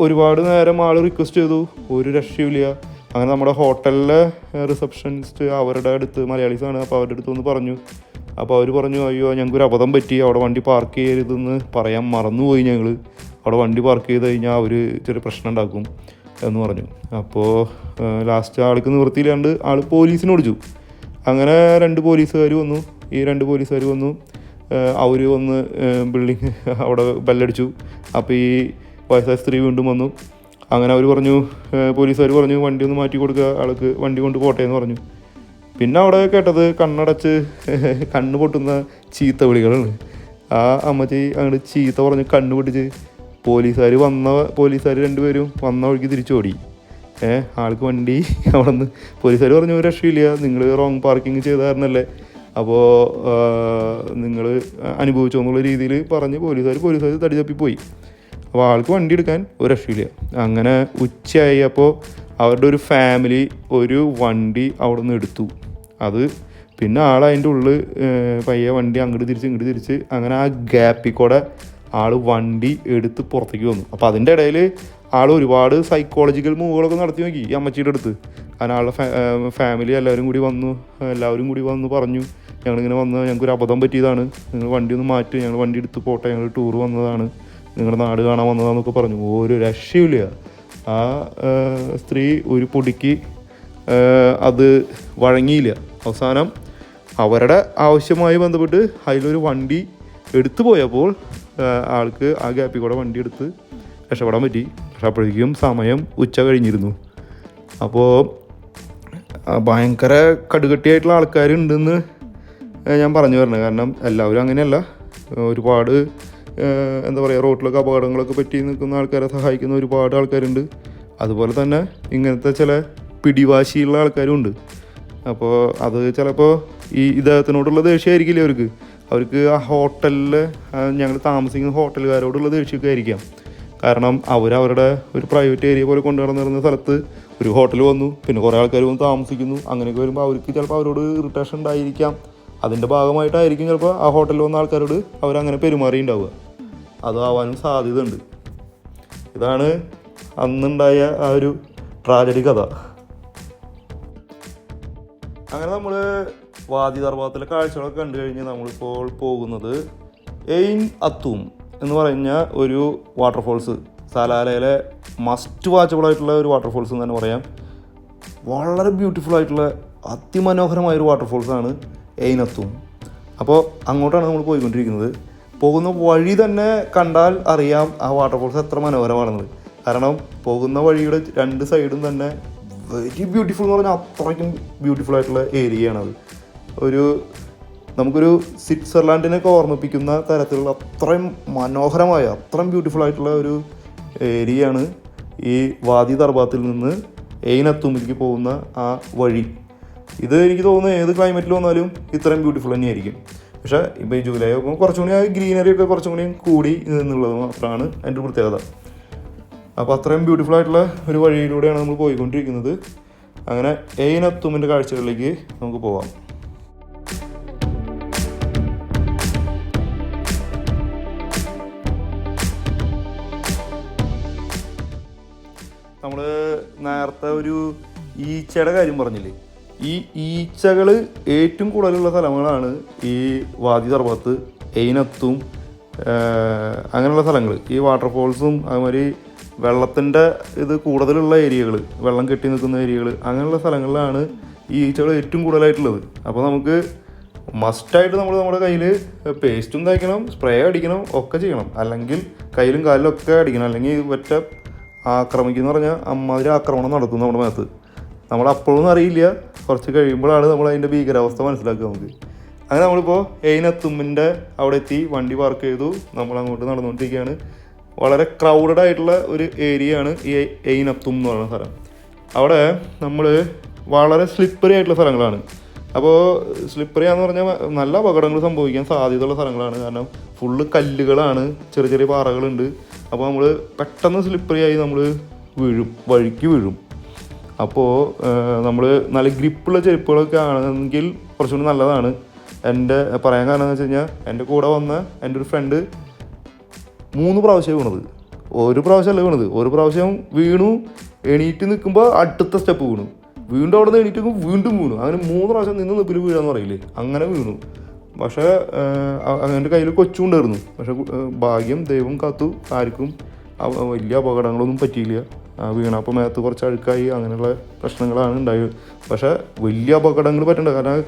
ഒരുപാട് നേരം ആൾ റിക്വസ്റ്റ് ചെയ്തു, ഒരു രക്ഷയില്ല. അങ്ങനെ നമ്മുടെ ഹോട്ടലിലെ റിസപ്ഷനിസ്റ്റ് അവരുടെ അടുത്ത്, മലയാളീസാണ്, അപ്പോൾ അവരുടെ അടുത്ത് ഒന്ന് പറഞ്ഞു. അപ്പോൾ അവർ പറഞ്ഞു, അയ്യോ ഞങ്ങൾക്കൊരു അബദ്ധം പറ്റി, അവിടെ വണ്ടി പാർക്ക് ചെയ്യരുതെന്ന് പറയാൻ മറന്നുപോയി, ഞങ്ങൾ അവിടെ വണ്ടി പാർക്ക് ചെയ്ത് കഴിഞ്ഞാൽ അവർ ചെറിയ പ്രശ്നം ഉണ്ടാക്കും എന്ന് പറഞ്ഞു. അപ്പോൾ ലാസ്റ്റ് ആൾക്ക് നിവൃത്തിയില്ലാണ്ട് ആൾ പോലീസിനെ വിളിച്ചു. അങ്ങനെ 2 പോലീസുകാർ വന്നു. ഈ 2 പോലീസുകാർ വന്നു, അവർ വന്ന് ബിൽഡിങ് അവിടെ ബെല്ലടിച്ചു. അപ്പോൾ ഈ വയസ്സായ സ്ത്രീ വീണ്ടും വന്നു. അങ്ങനെ അവർ പറഞ്ഞു, പോലീസുകാർ പറഞ്ഞു വണ്ടി ഒന്ന് മാറ്റി കൊടുക്കുക, ആൾക്ക് വണ്ടി കൊണ്ട് പോട്ടെ എന്ന് പറഞ്ഞു. പിന്നെ അവിടെ കേട്ടത് കണ്ണടച്ച് കണ്ണ് പൊട്ടുന്ന ചീത്ത വിളികളാണ്. ആ അമ്മച്ചി അങ്ങോട്ട് ചീത്ത പറഞ്ഞ് കണ്ണ് പൊട്ടിച്ച് പോലീസുകാർ 2 പേരും വന്ന വഴിക്ക് തിരിച്ചോടി. ആൾക്ക് വണ്ടി അവിടെ നിന്ന് പോലീസുകാർ പറഞ്ഞു, ഒരു രക്ഷയില്ല, നിങ്ങൾ റോങ് പാർക്കിങ് ചെയ്ത കാരണമല്ലേ അപ്പോൾ നിങ്ങൾ അനുഭവിച്ചോ എന്നുള്ള രീതിയിൽ പറഞ്ഞ് പോലീസുകാർ തടി തപ്പിപ്പോയി. അപ്പോൾ ആൾക്ക് വണ്ടി എടുക്കാൻ ഒരു രക്ഷയില്ല. അങ്ങനെ ഉച്ചയായപ്പോൾ അവരുടെ ഒരു ഫാമിലി ഒരു വണ്ടി അവിടെ നിന്ന് എടുത്തു. അത് പിന്നെ ആൾ അതിൻ്റെ ഉള്ളിൽ പയ്യെ വണ്ടി അങ്ങോട്ട് തിരിച്ച് അങ്ങനെ ആ ഗ്യാപ്പിൽ കൂടെ ആൾ വണ്ടി എടുത്ത് പുറത്തേക്ക് വന്നു. അപ്പോൾ അതിൻ്റെ ഇടയിൽ ആൾ ഒരുപാട് സൈക്കോളജിക്കൽ മൂവുകളൊക്കെ നടത്തി നോക്കി ഈ അമ്മച്ചിയുടെ അടുത്ത്. കാരണം ആളുടെ ഫാമിലി എല്ലാവരും കൂടി വന്ന് പറഞ്ഞു, ഞങ്ങളിങ്ങനെ ഞങ്ങൾക്കൊരു അബദ്ധം പറ്റിയതാണ്, നിങ്ങൾ വണ്ടി ഒന്ന് മാറ്റി, ഞങ്ങൾ വണ്ടി എടുത്ത് പോട്ടെ, ഞങ്ങൾ ടൂർ വന്നതാണ്, നിങ്ങളുടെ നാട് കാണാൻ വന്നതാണെന്നൊക്കെ പറഞ്ഞു. ഒരു രക്ഷയില്ല. ആ സ്ത്രീ ഒരു പൊടിക്ക് അത് വഴങ്ങിയില്ല. അവസാനം അവരുടെ ആവശ്യമായി ബന്ധപ്പെട്ട് അതിലൊരു വണ്ടി എടുത്തു പോയപ്പോൾ ആൾക്ക് ആ ഗ്യാപ്പിൽ കൂടെ വണ്ടി എടുത്ത് രക്ഷപ്പെടാൻ പറ്റി. പക്ഷെ അപ്പോഴേക്കും സമയം ഉച്ച കഴിഞ്ഞിരുന്നു. അപ്പോൾ ഭയങ്കര കടുകട്ടിയായിട്ടുള്ള ആൾക്കാരുണ്ടെന്ന് ഞാൻ പറഞ്ഞു വരുന്നത്. കാരണം എല്ലാവരും അങ്ങനെയല്ല, ഒരുപാട് എന്താ പറയുക, റോഡിലൊക്കെ അപകടങ്ങളൊക്കെ പറ്റി നിൽക്കുന്ന ആൾക്കാരെ സഹായിക്കുന്ന ഒരുപാട് ആൾക്കാരുണ്ട്. അതുപോലെ തന്നെ ഇങ്ങനത്തെ ചില പിടിവാശിയുള്ള ആൾക്കാരും ഉണ്ട്. അപ്പോൾ അത് ചിലപ്പോൾ ഇദ്ദേഹത്തിനോടുള്ള ദേഷ്യമായിരിക്കില്ലേ അവർക്ക് ആ ഹോട്ടലിൽ ഞങ്ങൾ താമസിക്കുന്ന ഹോട്ടലുകാരോടുള്ള ദേഷ്യമൊക്കെ ആയിരിക്കാം. കാരണം അവരുടെ ഒരു പ്രൈവറ്റ് ഏരിയ പോലെ കൊണ്ടു നടന്നിരുന്ന സ്ഥലത്ത് ഒരു ഹോട്ടൽ വന്നു, പിന്നെ കുറേ ആൾക്കാർ വന്ന് താമസിക്കുന്നു. അങ്ങനെയൊക്കെ വരുമ്പോൾ അവർക്ക് ചിലപ്പോൾ അവരോട് ഇറിറ്റേഷൻ ഉണ്ടായിരിക്കാം. അതിൻ്റെ ഭാഗമായിട്ടായിരിക്കും ചിലപ്പോൾ ആ ഹോട്ടലിൽ വന്ന ആൾക്കാരോട് അവരങ്ങനെ പെരുമാറിയിട്ടുണ്ടാവുക. അതാവാനും സാധ്യതയുണ്ട്. ഇതാണ് അന്നുണ്ടായ ആ ഒരു ട്രാജഡി കഥ. അങ്ങനെ നമ്മൾ വാദി ദർബാത്തിലെ കാഴ്ചകളൊക്കെ കണ്ടു കഴിഞ്ഞ് നമ്മളിപ്പോൾ പോകുന്നത് എയിൻ അത്തൂം എന്ന് പറഞ്ഞ ഒരു വാട്ടർഫോൾസ്, സലാലയിലെ മസ്റ്റ് വാച്ചബിളായിട്ടുള്ള ഒരു വാട്ടർഫോൾസ് എന്ന് തന്നെ പറയാം. വളരെ ബ്യൂട്ടിഫുൾ ആയിട്ടുള്ള അതിമനോഹരമായൊരു വാട്ടർഫോൾസാണ് എയിൻ അത്തൂം. അപ്പോൾ അങ്ങോട്ടാണ് നമ്മൾ പോയിക്കൊണ്ടിരിക്കുന്നത്. പോകുന്ന വഴി തന്നെ കണ്ടാൽ അറിയാം ആ വാട്ടർഫോൾസ് എത്ര മനോഹരമാണെന്നത്. കാരണം പോകുന്ന വഴിയുടെ രണ്ട് സൈഡും തന്നെ വെരി ബ്യൂട്ടിഫുൾ എന്ന് പറഞ്ഞാൽ അത്രയ്ക്കും ബ്യൂട്ടിഫുൾ ആയിട്ടുള്ള ഏരിയയാണത്. നമുക്കൊരു സ്വിറ്റ്സർലാൻഡിനൊക്കെ ഓർമ്മിപ്പിക്കുന്ന തരത്തിലുള്ള അത്രയും മനോഹരമായ അത്രയും ബ്യൂട്ടിഫുൾ ആയിട്ടുള്ള ഒരു ഏരിയയാണ് ഈ വാദി ദർബാത്തിൽ നിന്ന് എയിൻ അത്തൂമിലേക്ക് പോകുന്ന ആ വഴി. ഇത് എനിക്ക് തോന്നുന്നു ഏത് ക്ലൈമറ്റിൽ വന്നാലും ഇത്രയും ബ്യൂട്ടിഫുൾ തന്നെയായിരിക്കും. പക്ഷേ ഇപ്പോൾ ഈ ജൂലൈ ആകുമ്പോൾ കുറച്ചും കൂടി ആ ഗ്രീനറി ഒക്കെ കുറച്ചും കൂടി കൂടി എന്നുള്ളത് മാത്രമാണ് അതിൻ്റെ പ്രത്യേകത. അപ്പോൾ അത്രയും ബ്യൂട്ടിഫുൾ ആയിട്ടുള്ള ഒരു വഴിയിലൂടെയാണ് നമ്മൾ പോയിക്കൊണ്ടിരിക്കുന്നത്. അങ്ങനെ എയിൻ അത്തൂമിൻ്റെ കാഴ്ചകളിലേക്ക് നമുക്ക് പോകാം. നമ്മൾ നേരത്തെ ഒരു ഈച്ചയുടെ കാര്യം പറഞ്ഞില്ലേ, ഈ ഈച്ചകൾ ഏറ്റവും കൂടുതലുള്ള സ്ഥലങ്ങളാണ് ഈ വാദി ദർബാത്ത്, എയിൻ അത്തൂം, അങ്ങനെയുള്ള സ്ഥലങ്ങൾ. ഈ വാട്ടർഫോൾസും അതുമാതിരി വെള്ളത്തിൻ്റെ ഇത് കൂടുതലുള്ള ഏരിയകൾ, വെള്ളം കെട്ടി നിൽക്കുന്ന ഏരിയകൾ, അങ്ങനെയുള്ള സ്ഥലങ്ങളിലാണ് ഈ ഈച്ചകൾ ഏറ്റവും കൂടുതലായിട്ടുള്ളത്. അപ്പോൾ നമുക്ക് മസ്റ്റായിട്ട് നമ്മുടെ കയ്യിൽ പേസ്റ്റും തേക്കണം, സ്പ്രേ അടിക്കണം, ഒക്കെ ചെയ്യണം. അല്ലെങ്കിൽ കയ്യിലും കാലിലും ഒക്കെ അടിക്കണം. അല്ലെങ്കിൽ ഒറ്റ ആക്രമിക്കുന്ന പറഞ്ഞാൽ അമ്മാതിരി ആക്രമണം നടക്കും നമ്മുടെ മേത്ത്. നമ്മളപ്പോഴൊന്നും അറിയില്ല, കുറച്ച് കഴിയുമ്പോഴാണ് നമ്മൾ അതിൻ്റെ ഭീകരാവസ്ഥ മനസ്സിലാക്കുക നമുക്ക്. അങ്ങനെ നമ്മളിപ്പോൾ എയിൻ അത്തൂമിൻ്റെ അവിടെ എത്തി, വണ്ടി പാർക്ക് ചെയ്തു, നമ്മളങ്ങോട്ട് നടന്നുകൊണ്ടിരിക്കുകയാണ്. വളരെ ക്രൗഡഡ് ആയിട്ടുള്ള ഒരു ഏരിയയാണ് ഈ എയിൻ അത്തൂം എന്ന് പറയുന്ന സ്ഥലം. അവിടെ നമ്മൾ വളരെ സ്ലിപ്പറി ആയിട്ടുള്ള സ്ഥലങ്ങളാണ്. അപ്പോൾ സ്ലിപ്പറിയാന്ന് പറഞ്ഞാൽ നല്ല അപകടങ്ങൾ സംഭവിക്കാൻ സാധ്യതയുള്ള സ്ഥലങ്ങളാണ്. കാരണം ഫുള്ള് കല്ലുകളാണ്, ചെറിയ ചെറിയ പാറകളുണ്ട്. അപ്പോൾ നമ്മൾ പെട്ടെന്ന് സ്ലിപ്പറിയായി നമ്മൾ വഴിക്ക് വീഴും. അപ്പോൾ നമ്മൾ നല്ല ഗ്രിപ്പുള്ള ചെരുപ്പുകളൊക്കെ ആണെങ്കിൽ കുറച്ചുകൂടി നല്ലതാണ്. എൻ്റെ പറയാൻ കാരണം എന്ന് വെച്ച് കഴിഞ്ഞാൽ എൻ്റെ കൂടെ വന്ന എൻ്റെ ഒരു ഫ്രണ്ട് 3 പ്രാവശ്യം വീണത്. ഒരു പ്രാവശ്യമല്ല വീണത്, ഒരു പ്രാവശ്യം വീണു, എണീറ്റ് നിൽക്കുമ്പോൾ അടുത്ത സ്റ്റെപ്പ് വീണു, വീണ്ടും അവിടെ നിന്ന് എണീറ്റ് വീണ്ടും വീണു. അങ്ങനെ 3 പ്രാവശ്യം നിന്ന് നിപ്പിൽ വീഴാന്ന് പറയില്ലേ, അങ്ങനെ വീണു. പക്ഷേ എൻ്റെ കയ്യിൽ കൊച്ചുണ്ടായിരുന്നു. പക്ഷേ ഭാഗ്യം, ദൈവം കാത്തു, ആർക്കും വലിയ അപകടങ്ങളൊന്നും പറ്റിയില്ല. വീണപ്പോൾ മേത്ത് കുറച്ച് അഴുക്കായി, അങ്ങനെയുള്ള പ്രശ്നങ്ങളാണ് ഉണ്ടായത്. പക്ഷേ വലിയ അപകടങ്ങൾ പറ്റണ്ട. കാരണം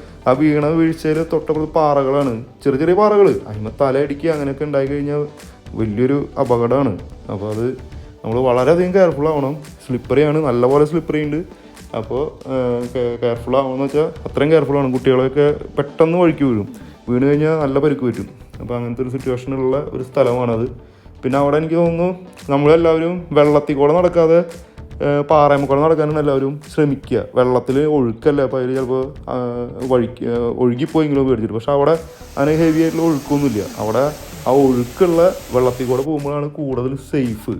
ആ വീഴ്ചയിൽ തൊട്ടപ്പുറത്ത് പാറകളാണ്, ചെറിയ ചെറിയ പാറകൾ, അതിന് തലയടിക്കുക അങ്ങനെയൊക്കെ ഉണ്ടായി കഴിഞ്ഞാൽ വലിയൊരു അപകടമാണ്. അപ്പോൾ അത് നമ്മൾ വളരെയധികം കെയർഫുൾ ആവണം. സ്ലിപ്പറിയാണ്, നല്ലപോലെ സ്ലിപ്പറി ഉണ്ട്. അപ്പോൾ കെയർഫുൾ ആവണമെന്ന് വെച്ചാൽ അത്രയും കെയർഫുൾ ആണ്. കുട്ടികളൊക്കെ പെട്ടെന്ന് വഴിക്ക് വീണ് കഴിഞ്ഞാൽ നല്ല പരിക്ക് പറ്റും. അപ്പോൾ അങ്ങനത്തെ ഒരു സിറ്റുവേഷനുള്ള ഒരു സ്ഥലമാണത്. പിന്നെ അവിടെ എനിക്ക് തോന്നുന്നു നമ്മളെല്ലാവരും വെള്ളത്തിൽ കൂടെ നടക്കാതെ പാറയമ്മക്കൂടെ നടക്കാനാണ് എല്ലാവരും ശ്രമിക്കുക. വെള്ളത്തിൽ ഒഴുക്കല്ല, അപ്പോൾ അതിൽ ചിലപ്പോൾ ഒഴുകിപ്പോയെങ്കിലും പേടിച്ചിട്ട്. പക്ഷെ അവിടെ അങ്ങനെ ഹെവി ആയിട്ടുള്ള ഒഴുക്കൊന്നുമില്ല. അവിടെ ആ ഒഴുക്കുള്ള വെള്ളത്തിൽ കൂടെ പോകുമ്പോഴാണ് കൂടുതൽ സേഫ്.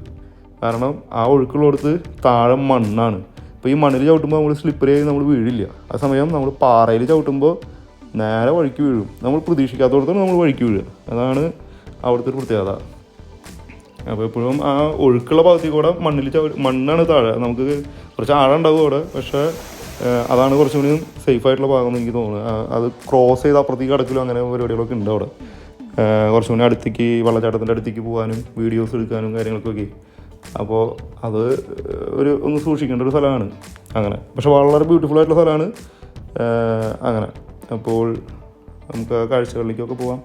കാരണം ആ ഒഴുക്കുള്ളിടത്ത് താഴെ മണ്ണാണ്. അപ്പോൾ ഈ മണ്ണിൽ ചവിട്ടുമ്പോൾ നമ്മൾ സ്ലിപ്പറി ആയി നമ്മൾ വീഴില്ല. ആ സമയം നമ്മൾ പാറയിൽ ചവിട്ടുമ്പോൾ നേരെ വഴിക്ക് വീഴും. നമ്മൾ പ്രതീക്ഷിക്കാത്തടത്താണ് നമ്മൾ വഴിക്ക് വീഴുക. അതാണ് അവിടുത്തെ ഒരു പ്രത്യേകത. അപ്പോൾ എപ്പോഴും ആ ഒഴുക്കുള്ള ഭാഗത്തിൽ കൂടെ മണ്ണാണ് താഴെ. നമുക്ക് കുറച്ച് ആഴം ഉണ്ടാവും അവിടെ, പക്ഷേ അതാണ് കുറച്ചും കൂടി സേഫായിട്ടുള്ള ഭാഗം എന്ന് എനിക്ക് തോന്നുന്നു. അത് ക്രോസ് ചെയ്ത് അപ്പുറത്തേക്ക് കിടക്കലും അങ്ങനെ പരിപാടികളൊക്കെ ഉണ്ട് അവിടെ. കുറച്ചും കൂടി അടുത്തേക്ക് വെള്ളച്ചാട്ടത്തിൻ്റെ അടുത്തേക്ക് പോകാനും വീഡിയോസ് എടുക്കാനും കാര്യങ്ങൾക്കൊക്കെ. അപ്പോൾ അത് ഒന്ന് സൂക്ഷിക്കേണ്ട ഒരു സ്ഥലമാണ് അങ്ങനെ. പക്ഷെ വളരെ ബ്യൂട്ടിഫുൾ ആയിട്ടുള്ള സ്ഥലമാണ് അങ്ങനെ. അപ്പോൾ നമുക്ക് ആ കാഴ്ചകളിലേക്കൊക്കെ പോകാം.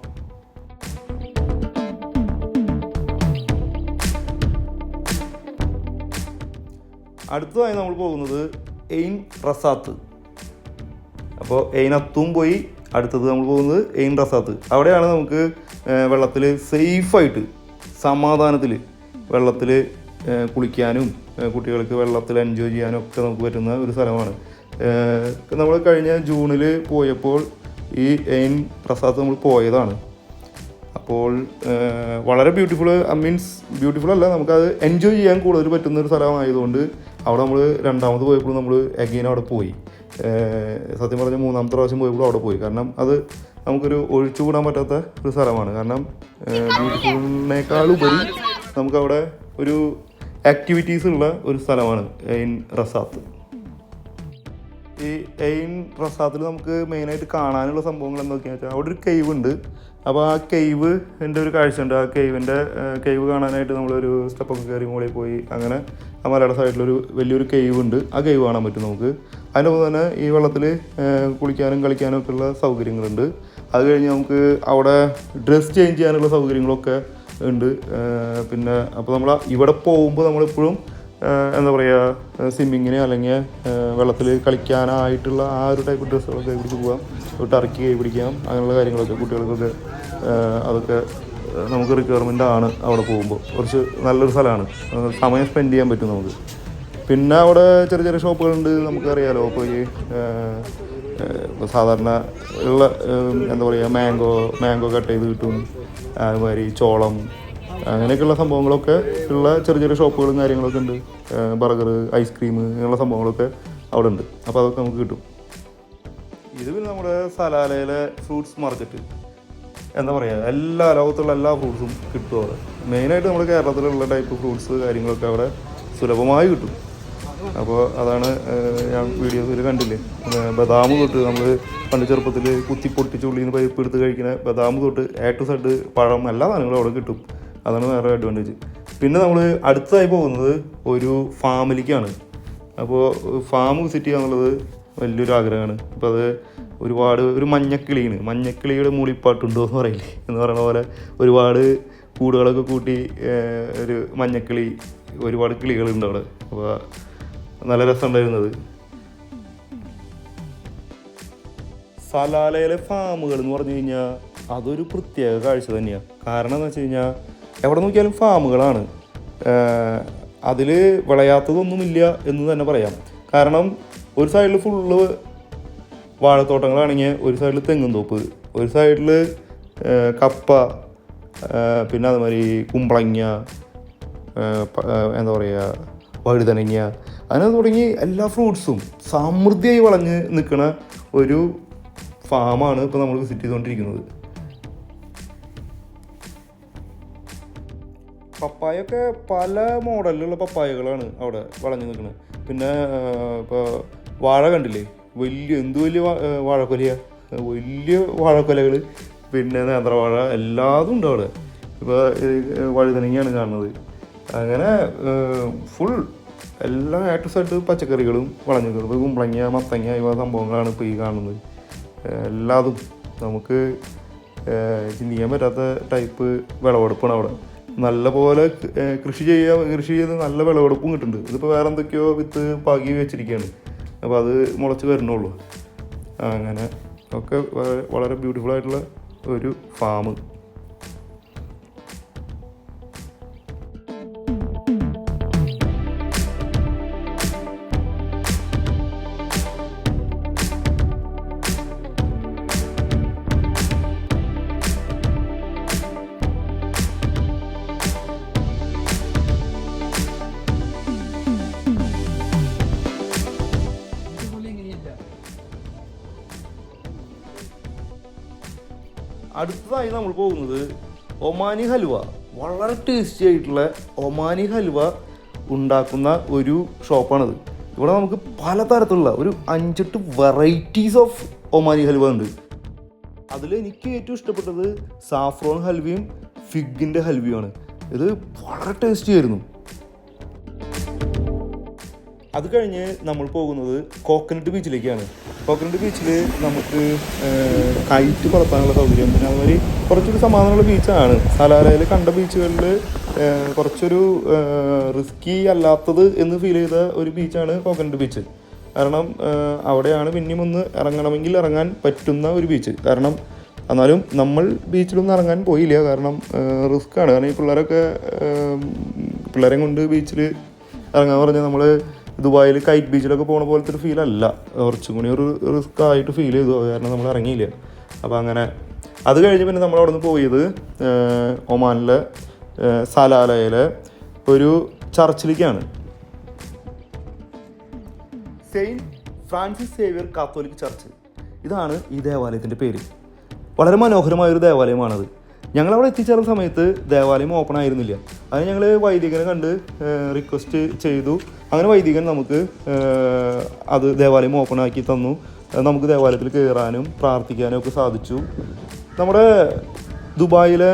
അടുത്തതായി നമ്മൾ പോകുന്നത് എയിൻ റസാത്ത്. അപ്പോൾ എയിനത്തും പോയി അടുത്തത് നമ്മൾ പോകുന്നത് എയിൻ റസാത്ത്. അവിടെയാണ് നമുക്ക് വെള്ളത്തിൽ സേഫായിട്ട് സമാധാനത്തിൽ വെള്ളത്തിൽ കുളിക്കാനും കുട്ടികൾക്ക് വെള്ളത്തിൽ എൻജോയ് ചെയ്യാനും ഒക്കെ നമുക്ക് പറ്റുന്ന ഒരു സ്ഥലമാണ്. നമ്മൾ കഴിഞ്ഞ ജൂണിൽ പോയപ്പോൾ ഈ എയിൻ റസാത്ത് നമ്മൾ പോയതാണ്. അപ്പോൾ വളരെ ബ്യൂട്ടിഫുൾ അല്ല, നമുക്കത് എൻജോയ് ചെയ്യാൻ കൂടുതൽ പറ്റുന്നൊരു സ്ഥലമായതുകൊണ്ട് അവിടെ നമ്മൾ രണ്ടാമത് പോയപ്പോൾ നമ്മൾ അഗെയിൻ അവിടെ പോയി. സത്യം പറഞ്ഞാൽ മൂന്നാമത്തെ പ്രാവശ്യം പോയപ്പോൾ അവിടെ പോയി. കാരണം അത് നമുക്കൊരു ഒഴിച്ചുകൂടാൻ പറ്റാത്ത ഒരു സ്ഥലമാണ്. കാരണം ബ്യൂട്ടിഫുളിനേക്കാളുപരി നമുക്കവിടെ ഒരു ആക്ടിവിറ്റീസ് ഉള്ള ഒരു സ്ഥലമാണ് എയിൻ റസാത്ത്. ഈ എയിൻ റസാത്തിൽ നമുക്ക് മെയിനായിട്ട് കാണാനുള്ള സംഭവങ്ങൾ എന്തൊക്കെയാണെന്ന് വെച്ചാൽ അവിടെ ഒരു കേവ് ഉണ്ട്. അപ്പോൾ ആ കേവിൻ്റെ ഒരു കാഴ്ചയുണ്ട്. ആ കേവ് കാണാനായിട്ട് നമ്മളൊരു സ്റ്റെപ്പൊക്കെ കയറി മുകളിൽ പോയി അങ്ങനെ ആ മലയുടെ സൈഡിലൊരു വലിയൊരു കേവ് ഉണ്ട്. ആ കേവ് കാണാൻ പറ്റും നമുക്ക്. അതിൻ്റെ ഒപ്പം തന്നെ ഈ വെള്ളത്തിൽ കുളിക്കാനും കളിക്കാനും ഒക്കെ ഉള്ള സൗകര്യങ്ങളുണ്ട്. അത് കഴിഞ്ഞ് നമുക്ക് അവിടെ ഡ്രസ്സ് ചേഞ്ച് ചെയ്യാനുള്ള സൗകര്യങ്ങളൊക്കെ ഉണ്ട്. പിന്നെ അപ്പോൾ നമ്മൾ ഇവിടെ പോകുമ്പോൾ നമ്മളെപ്പോഴും എന്താ പറയുക, സ്വിമ്മിങ്ങിന് അല്ലെങ്കിൽ വെള്ളത്തിൽ കളിക്കാനായിട്ടുള്ള ആ ഒരു ടൈപ്പ് ഡ്രസ്സുകളൊക്കെ പിടിച്ച് പോകാം. ടർക്കി കൈ പിടിക്കാം, അങ്ങനെയുള്ള കാര്യങ്ങളൊക്കെ കുട്ടികൾക്കൊക്കെ അതൊക്കെ നമുക്ക് റിക്വയർമെൻ്റ് ആണ്. അവിടെ പോകുമ്പോൾ കുറച്ച് നല്ലൊരു സ്ഥലമാണ്, സമയം സ്പെൻഡ് ചെയ്യാൻ പറ്റും നമുക്ക്. പിന്നെ അവിടെ ചെറിയ ചെറിയ ഷോപ്പുകളുണ്ട്. നമുക്കറിയാലോ, ഇപ്പോൾ ഈ സാധാരണ ഉള്ള എന്താ പറയുക മാംഗോ കട്ട് ചെയ്ത് കിട്ടും, അതുമാതിരി ചോളം, അങ്ങനെയൊക്കെയുള്ള സംഭവങ്ങളൊക്കെ ഉള്ള ചെറിയ ചെറിയ ഷോപ്പുകളും കാര്യങ്ങളൊക്കെ ഉണ്ട്. ബർഗർ, ഐസ്ക്രീം, ഇങ്ങനെയുള്ള സംഭവങ്ങളൊക്കെ അവിടെ ഉണ്ട്. അപ്പോൾ അതൊക്കെ നമുക്ക് കിട്ടും. ഇത് പിന്നെ നമ്മുടെ സലാലയിലെ ഫ്രൂട്ട്സ് മാർക്കറ്റ്, എന്താ പറയുക, ലോകത്തുള്ള എല്ലാ ഫ്രൂട്ട്സും കിട്ടും അവിടെ. മെയിനായിട്ട് നമ്മുടെ കേരളത്തിലുള്ള ടൈപ്പ് ഫ്രൂട്ട്സ് കാര്യങ്ങളൊക്കെ അവിടെ സുലഭമായി കിട്ടും. അപ്പോൾ അതാണ് ഞാൻ വീഡിയോസിൽ കണ്ടില്ലേ, ബദാം തൊട്ട് നമ്മൾ പണ്ട് ചെറുപ്പത്തിൽ കുത്തിപ്പൊട്ടിച്ച് ഉള്ളിൽ നിന്ന് പൈപ്പ് എടുത്ത് കഴിക്കുന്ന ബദാം തൊട്ട് A to Z പഴം എല്ലാ സാധനങ്ങളും അവിടെ കിട്ടും. അതാണ് വേറെ അഡ്വാൻറ്റേജ്. പിന്നെ നമ്മൾ അടുത്തതായി പോകുന്നത് ഒരു ഫാമിലേക്കാണ്. അപ്പോൾ ഫാം വിസിറ്റ് ചെയ്യുക എന്നുള്ളത് വലിയൊരു ആഗ്രഹമാണ്. അപ്പോൾ അത് ഒരു മഞ്ഞക്കിളിയുടെ മൂളിപ്പാട്ടുണ്ടോ എന്ന് പറയില്ലേ എന്ന് പറയുന്ന പോലെ ഒരുപാട് കൂടുകളൊക്കെ കൂട്ടി ഒരു മഞ്ഞക്കിളി, ഒരുപാട് കിളികളുണ്ട് അവിടെ. അപ്പോൾ നല്ല രസമുണ്ടായിരുന്നത്. സലാലയിലെ ഫാമുകൾ എന്ന് പറഞ്ഞു കഴിഞ്ഞാൽ അതൊരു പ്രത്യേക കാഴ്ച തന്നെയാണ്. കാരണം എന്ന് വെച്ച് കഴിഞ്ഞാൽ എവിടെ നോക്കിയാലും ഫാമുകളാണ്. അതിൽ വിളയാത്തതൊന്നുമില്ല എന്ന് തന്നെ പറയാം. കാരണം ഒരു സൈഡിൽ ഫുള്ള് വാഴത്തോട്ടങ്ങളാണെങ്കിൽ ഒരു സൈഡിൽ തെങ്ങും തോപ്പ്, ഒരു സൈഡിൽ കപ്പ, പിന്നെ അതുമാതിരി കുമ്പളങ്ങ, എന്താ പറയുക, വഴുതനങ്ങ, അങ്ങനെ തുടങ്ങി എല്ലാ ഫ്രൂട്ട്സും സമൃദ്ധിയായി വളഞ്ഞ് നിൽക്കുന്ന ഒരു ഫാമാണ് ഇപ്പോൾ നമ്മൾ വിസിറ്റ് ചെയ്തുകൊണ്ടിരിക്കുന്നത്. പപ്പായൊക്കെ പല മോഡലിലുള്ള പപ്പായകളാണ് അവിടെ വളഞ്ഞു നിൽക്കുന്നത്. പിന്നെ ഇപ്പോൾ വാഴ കണ്ടില്ലേ, വലിയ വാഴക്കൊലയാണ്, വലിയ വാഴക്കൊലകൾ, പിന്നെ നേന്ത്രവാഴ, എല്ലാതും ഉണ്ട് അവിടെ. ഇപ്പോൾ വഴുതനങ്ങയാണ് കാണുന്നത്. അങ്ങനെ ഫുൾ എല്ലാ A to Z പച്ചക്കറികളും വളഞ്ഞു നിൽക്കുന്നത്. ഇപ്പോൾ കുമ്പളങ്ങ, മത്തങ്ങ, ഇവ സംഭവങ്ങളാണ് ഇപ്പോൾ ഈ കാണുന്നത്. എല്ലാതും നമുക്ക് ചിന്തിക്കാൻ പറ്റാത്ത ടൈപ്പ് വിളവെടുപ്പാണ് അവിടെ. നല്ല പോലെ കൃഷി ചെയ്ത് നല്ല വിളവെടുപ്പും കിട്ടുന്നുണ്ട്. ഇതിപ്പോൾ വേറെ എന്തൊക്കെയോ വിത്ത് പാകി വെച്ചിരിക്കുകയാണ്. അപ്പോൾ അത് മുളച്ച് വരുന്നുള്ളൂ. അങ്ങനെ ഒക്കെ വളരെ ബ്യൂട്ടിഫുൾ ആയിട്ടുള്ള ഒരു ഫാം. അടുത്തതായി നമ്മൾ പോകുന്നത് ഒമാനി ഹൽവ. വളരെ ടേസ്റ്റി ആയിട്ടുള്ള ഒമാനി ഹൽവ ഉണ്ടാക്കുന്ന ഒരു ഷോപ്പാണിത്. ഇവിടെ നമുക്ക് പലതരത്തിലുള്ള ഒരു 5-8 വെറൈറ്റീസ് ഓഫ് ഒമാനി ഹൽവ ഉണ്ട്. അതിൽ എനിക്ക് ഏറ്റവും ഇഷ്ടപ്പെട്ടത് സാഫ്രോൺ ഹൽവയും ഫിഗിൻ്റെ ഹൽവയുമാണ്. ഇത് വളരെ ടേസ്റ്റി ആയിരുന്നു. അത് കഴിഞ്ഞ് നമ്മൾ പോകുന്നത് കോക്കനട്ട് ബീച്ചിലേക്കാണ്. കോക്കനട്ട് ബീച്ചിൽ നമുക്ക് കൈറ്റ് പറത്താനുള്ള സൗകര്യം, പിന്നെ അതുമാതിരി കുറച്ചൊരു സമാധാനമുള്ള ബീച്ചാണ്. സലാലയിൽ കണ്ട ബീച്ചുകളിൽ കുറച്ചൊരു റിസ്കി അല്ലാത്തത് എന്ന് ഫീൽ ചെയ്ത ഒരു ബീച്ചാണ് കോക്കനട്ട് ബീച്ച്. കാരണം അവിടെയാണ് പിന്നെയും ഒന്ന് ഇറങ്ങണമെങ്കിൽ ഇറങ്ങാൻ പറ്റുന്ന ഒരു ബീച്ച്. കാരണം എന്നാലും നമ്മൾ ബീച്ചിലൊന്നും ഇറങ്ങാൻ പോയില്ല, കാരണം റിസ്ക്കാണ്. കാരണം ഈ പിള്ളേരെ കൊണ്ട് ബീച്ചിൽ ഇറങ്ങാൻ പറഞ്ഞാൽ നമ്മൾ ദുബായിൽ കൈറ്റ് ബീച്ചിലൊക്കെ പോണ പോലത്തെ ഒരു ഫീലല്ല, കുറച്ചും കൂടി ഒരു റിസ്ക് ആയിട്ട് ഫീൽ ചെയ്തു. കാരണം നമ്മൾ ഇറങ്ങിയില്ല. അപ്പോൾ അങ്ങനെ അത് കഴിഞ്ഞ് പിന്നെ നമ്മൾ അവിടെ നിന്ന് പോയത് ഒമാനിലെ സലാലയിലെ ഒരു ചർച്ചിലേക്കാണ്. Saint Francis Xavier Catholic church, ഇതാണ് ഈ ദേവാലയത്തിൻ്റെ പേര്. വളരെ മനോഹരമായൊരു ദേവാലയമാണത്. ഞങ്ങളവിടെ എത്തിച്ചേർന്ന സമയത്ത് ദേവാലയം ഓപ്പൺ ആയിരുന്നില്ല. അത് ഞങ്ങൾ വൈദികനെ കണ്ട് റിക്വസ്റ്റ് ചെയ്തു. അങ്ങനെ വൈദികൻ നമുക്ക് അത് ദേവാലയം ഓപ്പൺ ആക്കി തന്നു. നമുക്ക് ദേവാലയത്തിൽ കയറാനും പ്രാർത്ഥിക്കാനും ഒക്കെ സാധിച്ചു. നമ്മുടെ ദുബായിലെ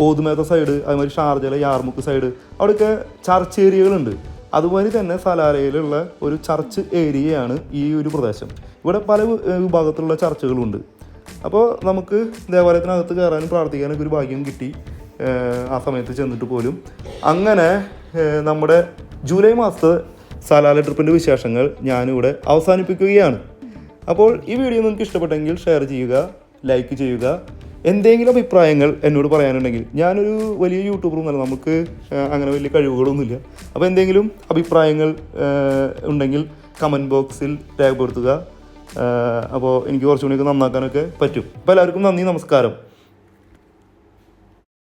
ഓതുമേത്ത സൈഡ്, അതുമാതിരി ഷാർജയിലെ യാർമുക്ക് സൈഡ്, അവിടെയൊക്കെ ചർച്ച് ഏരിയകളുണ്ട്. അതുപോലെ തന്നെ സലാലയിലുള്ള ഒരു ചർച്ച് ഏരിയയാണ് ഈ ഒരു പ്രദേശം. ഇവിടെ പല വിഭാഗത്തിലുള്ള ചർച്ചുകളുണ്ട്. അപ്പോൾ നമുക്ക് ദേവാലയത്തിനകത്ത് കയറാനും പ്രാർത്ഥിക്കാനൊക്കെ ഒരു ഭാഗ്യം കിട്ടി ആ സമയത്ത് ചെന്നിട്ട് പോലും. അങ്ങനെ നമ്മുടെ ജൂലൈ മാസത്തെ സലാല ട്രിപ്പിൻ്റെ വിശേഷങ്ങൾ ഞാനിവിടെ അവസാനിപ്പിക്കുകയാണ്. അപ്പോൾ ഈ വീഡിയോ നിങ്ങൾക്ക് ഇഷ്ടപ്പെട്ടെങ്കിൽ ഷെയർ ചെയ്യുക, ലൈക്ക് ചെയ്യുക. എന്തെങ്കിലും അഭിപ്രായങ്ങൾ എന്നോട് പറയാനുണ്ടെങ്കിൽ, ഞാനൊരു വലിയ യൂട്യൂബറൊന്നുമല്ല, നമുക്ക് അങ്ങനെ വലിയ കഴിവുകളൊന്നുമില്ല. അപ്പോൾ എന്തെങ്കിലും അഭിപ്രായങ്ങൾ ഉണ്ടെങ്കിൽ കമൻറ്റ് ബോക്സിൽ രേഖപ്പെടുത്തുക. അപ്പോൾ എനിക്ക് കുറച്ചുകൂടിയൊക്കെ നന്നാക്കാനൊക്കെ പറ്റും. അപ്പോൾ എല്ലാവർക്കും നന്ദി, നമസ്കാരം.